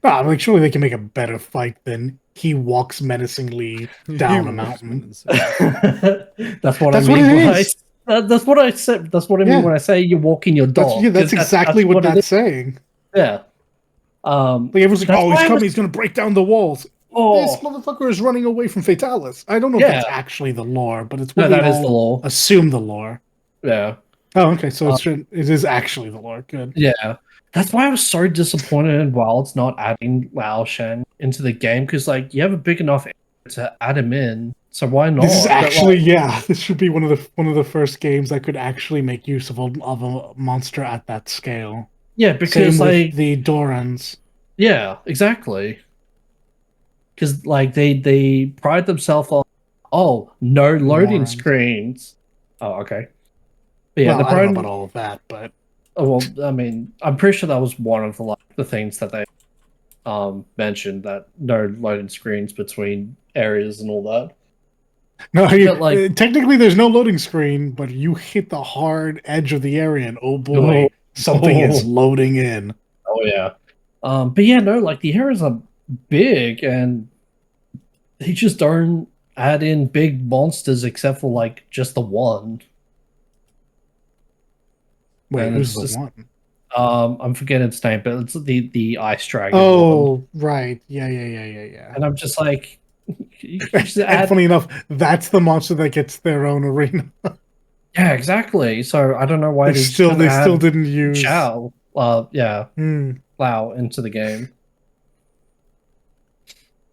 No, I'm like, surely they can make a better fight than he walks menacingly down a mountain. That's what That's I mean. what it is. That's what I said. That's what I mean when I say you're walking your dog. That's exactly what it that's is. saying. Yeah. Like everyone's like, oh, he's coming, he's gonna break down the walls. Oh. This motherfucker is running away from Fatalis. I don't know if that's actually the lore, but it's what that is the lore. Assume the lore. Yeah. Oh, okay, so it is actually the lore. Good. Yeah. That's why I was so disappointed in Wild's not adding Lao Shen into the game, because like you have a big enough area to add him in. So why not? This is But, actually, yeah, this should be one of the first games that could actually make use of a monster at that scale. yeah, Same because with the Dorans. yeah, exactly. Because they pride themselves on no loading Morons. screens. Oh, okay. But yeah, Well, the I don't know pride. about all of that, but Well, I mean, I'm pretty sure that was one of the things that they mentioned, that no loading screens between areas and all that. no, But like, technically there's no loading screen, but you hit the hard edge of the area, and oh oh, boy, something is loading in. oh yeah. But yeah, no, like the areas are big, and they just don't add in big monsters except for like just the one. Wait, And who's it's the just one? I'm forgetting its name, but it's the ice dragon one. Oh, right. Yeah. And I'm just like, you just And add. funny enough, that's the monster that gets their own arena. Yeah, exactly. So I don't know why They they just don't still add didn't use. Chow. Yeah, Hmm. Lao into the game.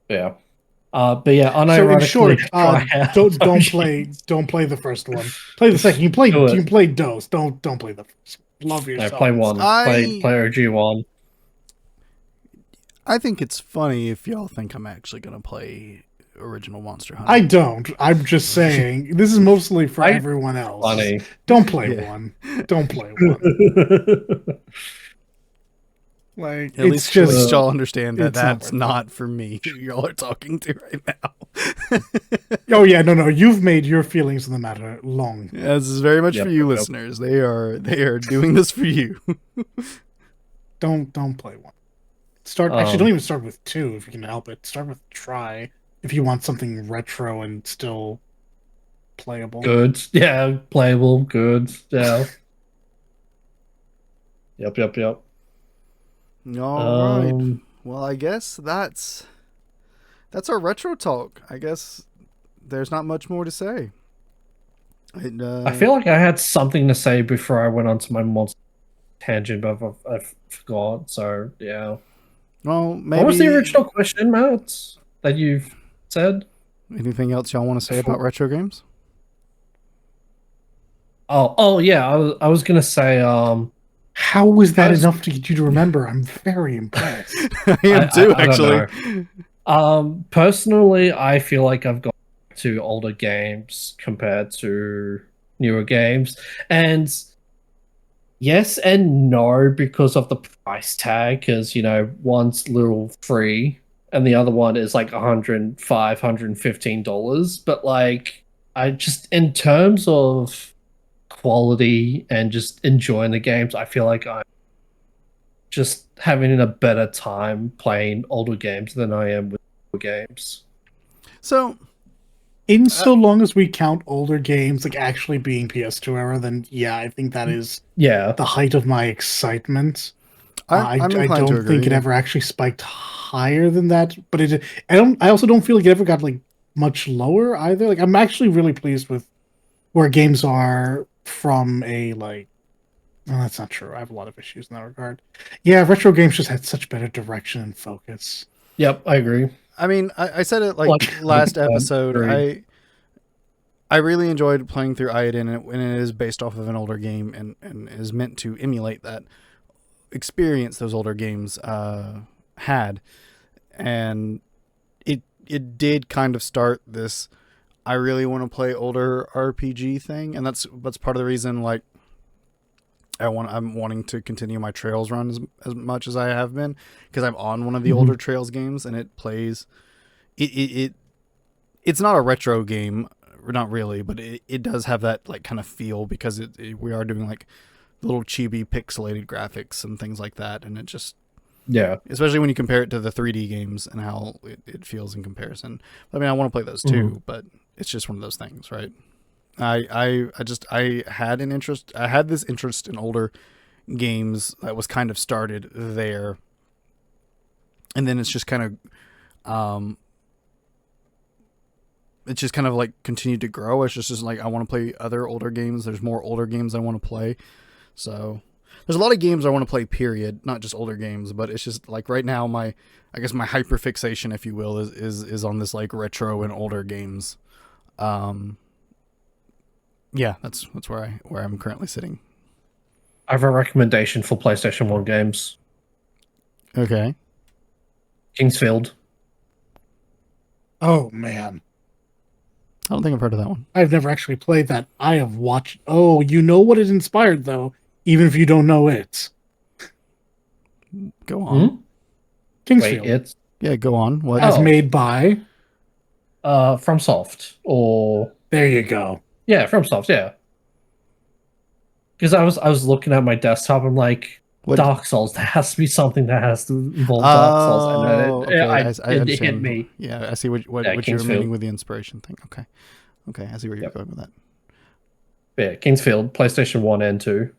Yeah. But yeah, So in unironically, short, try out don't play the first one. Play the second. Do it. You play Dose. Don't play the first one. Love No, yourself. play one. Play OG one. I think it's funny if y'all think I'm actually gonna play original Monster Hunter. I don't. I'm just saying this is mostly for everyone else. Funny. Don't play Yeah. one. Don't play one. Like At it's least just y'all understand that it's not that's worth it. not for me. Who y'all are talking to right now. Oh yeah, no. You've made your feelings on the matter long. Yeah, this is very much Yep, for you yep. listeners. They are doing this for you. Don't play one. Actually, don't even start with 2 if you can help it. Start with try if you want something retro and still playable. Good. Yeah, playable. Good. Yeah. Yep. All right. Well, I guess that's our retro talk. I guess there's not much more to say. I feel like I had something to say before I went on to my monster tangent, but I forgot. So yeah. Well, maybe. What was the original question, Matt, that you've said? Anything else y'all want to say about retro games? Oh yeah. I was gonna say How was that enough to get you to remember? I'm very impressed. I am too, I don't actually. know. Personally, I feel like I've got to older games compared to newer games, and yes and no because of the price tag. Because one's little free, and the other one is like $115. But like, I just in terms of quality and just enjoying the games, I feel like I'm just having a better time playing older games than I am with newer games. So, In so long as we count older games like actually being PS2 era, then yeah, I think that is the height of my excitement. I'm I inclined to don't think it agree. ever actually spiked higher than that, but I also don't feel like it ever got like much lower either. Like I'm actually really pleased with where games are from a like. No, that's not true. I have a lot of issues in that regard. Yeah, retro games just had such better direction and focus. Yep, I agree. I mean, I said it like last episode. I really enjoyed playing through Iodine, and it is based off of an older game and is meant to emulate that experience those older games had. And it did kind of start this I really want to play older RPG thing, and that's part of the reason like I'm wanting to continue my Trails run as much as I have been, because I'm on one of the older Trails games and it plays it's not a retro game, not really, but it does have that like kind of feel because we are doing like little chibi pixelated graphics and things like that, and it just especially when you compare it to the 3D games and how it feels in comparison. I mean, I want to play those too, but it's just one of those things, right? I had this interest in older games that was kind of started there, and then it's just kind of like continued to grow. It's just like I want to play other older games. There's more older games I want to play, so there's a lot of games I want to play, period, not just older games, but it's just like right now I guess my hyper fixation, if you will, is on this like retro and older games. Yeah, that's where I'm currently sitting. I have a recommendation for PlayStation 1 games. Okay. Kingsfield. Oh man, I don't think I've heard of that one. I've never actually played that. I have watched. Oh, you know what it inspired though, even if you don't know it. Go on. Kingsfield, Wait, it's Yeah, go on. What? as Oh. made by. FromSoft, or There you go. yeah, FromSoft, yeah. Because I was looking at my desktop, I'm like, What? Dark Souls. There has to be something that has to involve Dark Souls, and then okay. I it understand. hit me. Yeah, I see what Yeah, you're Kingsfield. meaning with the inspiration thing. Okay, I see where you're Yep. going with that. Yeah, Kingsfield, PlayStation 1 and 2.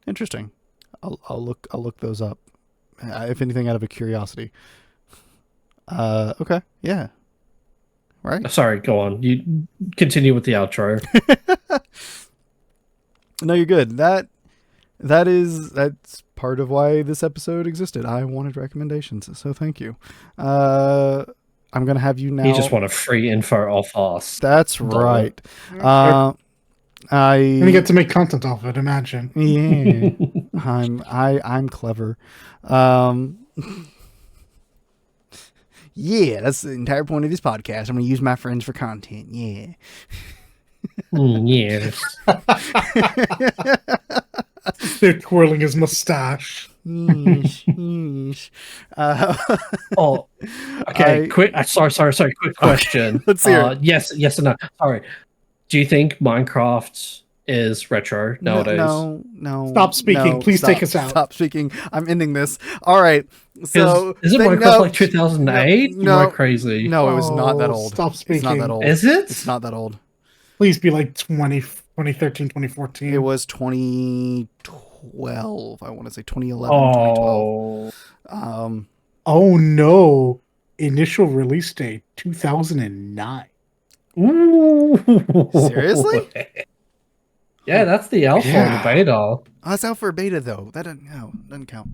Interesting. I'll look those up. If anything, out of a curiosity. Okay. Yeah. Right. Sorry, go on. You continue with the outro. No, you're good. That's part of why this episode existed. I wanted recommendations, so thank you. I'm gonna have you now. You just want a free info off us. That's right. And you I get to make content off of it. Imagine. yeah. I'm clever. Yeah, that's the entire point of this podcast. I'm gonna use my friends for content. Yeah. Yes. They're twirling his mustache. Yeesh, yeesh. Oh, okay. I- Quick. Sorry. Quick question. Let's hear it. Yes or no. Sorry. Do you think Minecraft is retro nowadays? No. Stop speaking. no, Please stop, take us out. Stop speaking. I'm ending this. All right. So Is it they- Minecraft no, like 2008? no, Am I crazy? No, it was not that Oh, old. stop It's not speaking. that old. Is it? It's not that old. Please be like 2013, 2014. It was 2012. I want to say 2011, 2012. Oh. Oh no. Initial release date 2009. Ooh. Seriously? Yeah, that's the alpha and the beta. Oh, it's out for beta though. That doesn't count.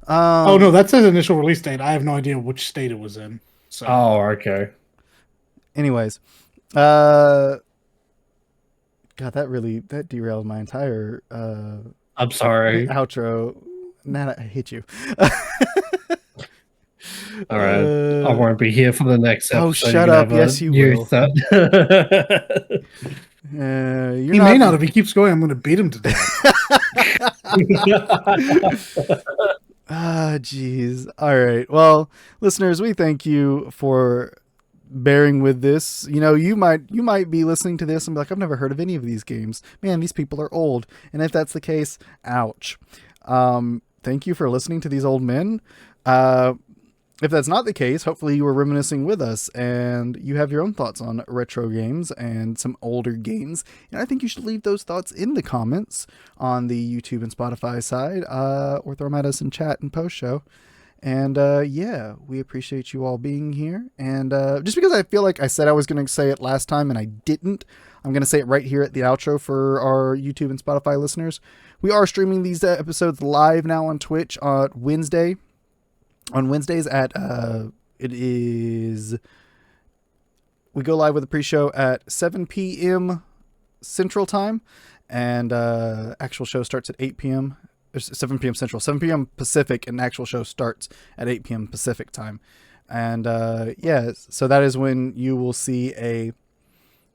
Oh no, that says initial release date. I have no idea which state it was in. So Oh, okay. Anyways, God, that derailed my entire I'm sorry. outro. Nah, I hit you. All right. I won't be here for the next episode. Oh, shut up. Yes, you will. You're he may not if he keeps going. I'm going to beat him to death. Ah, jeez. All right. Well, listeners, we thank you for bearing with this. You know, you might be listening to this and be like, I've never heard of any of these games. Man, these people are old. And if that's the case, ouch. Thank you for listening to these old men. If that's not the case, hopefully you were reminiscing with us and you have your own thoughts on retro games and some older games. And I think you should leave those thoughts in the comments on the YouTube and Spotify side, or throw them at us in chat and post show. And yeah, we appreciate you all being here. And just because I feel like I said I was going to say it last time and I didn't, I'm going to say it right here at the outro for our YouTube and Spotify listeners. We are streaming these episodes live now on Twitch on Wednesday. On Wednesdays at we go live with a pre-show at 7 p.m. Central Time, and actual show starts at 8 p.m. 7 p.m. Central, 7 p.m. Pacific, and actual show starts at 8 p.m. Pacific time. And yeah, so that is when you will see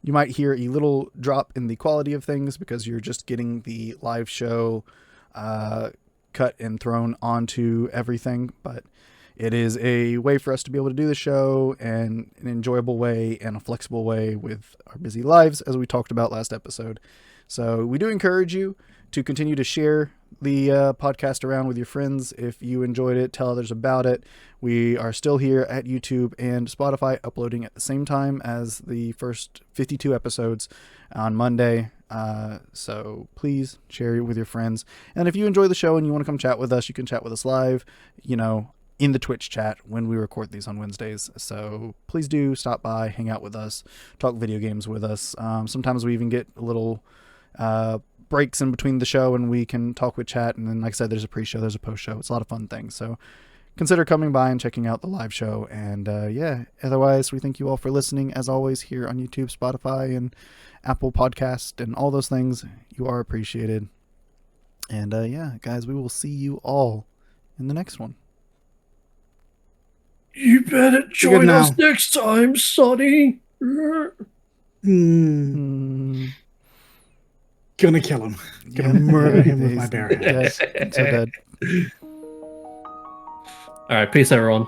you might hear a little drop in the quality of things because you're just getting the live show cut and thrown onto everything, but it is a way for us to be able to do the show in an enjoyable way and a flexible way with our busy lives, as we talked about last episode. So we do encourage you to continue to share the podcast around with your friends. If you enjoyed it, tell others about it. We are still here at YouTube and Spotify, uploading at the same time as the first 52 episodes on Monday. So please share it with your friends. And if you enjoy the show and you want to come chat with us, you can chat with us live, in the Twitch chat when we record these on Wednesdays. So please do stop by, hang out with us, talk video games with us. Sometimes we even get a little breaks in between the show, and we can talk with chat. And then, like I said, there's a pre-show, there's a post-show. It's a lot of fun things. So consider coming by and checking out the live show. And yeah, otherwise, we thank you all for listening. As always, here on YouTube, Spotify, and Apple Podcast, and all those things. You are appreciated. And yeah, guys, we will see you all in the next one. You better join now. us next time, Sonny. Gonna kill him. Gonna murder him with my bare hands. Yes, so dead. All right, peace, everyone.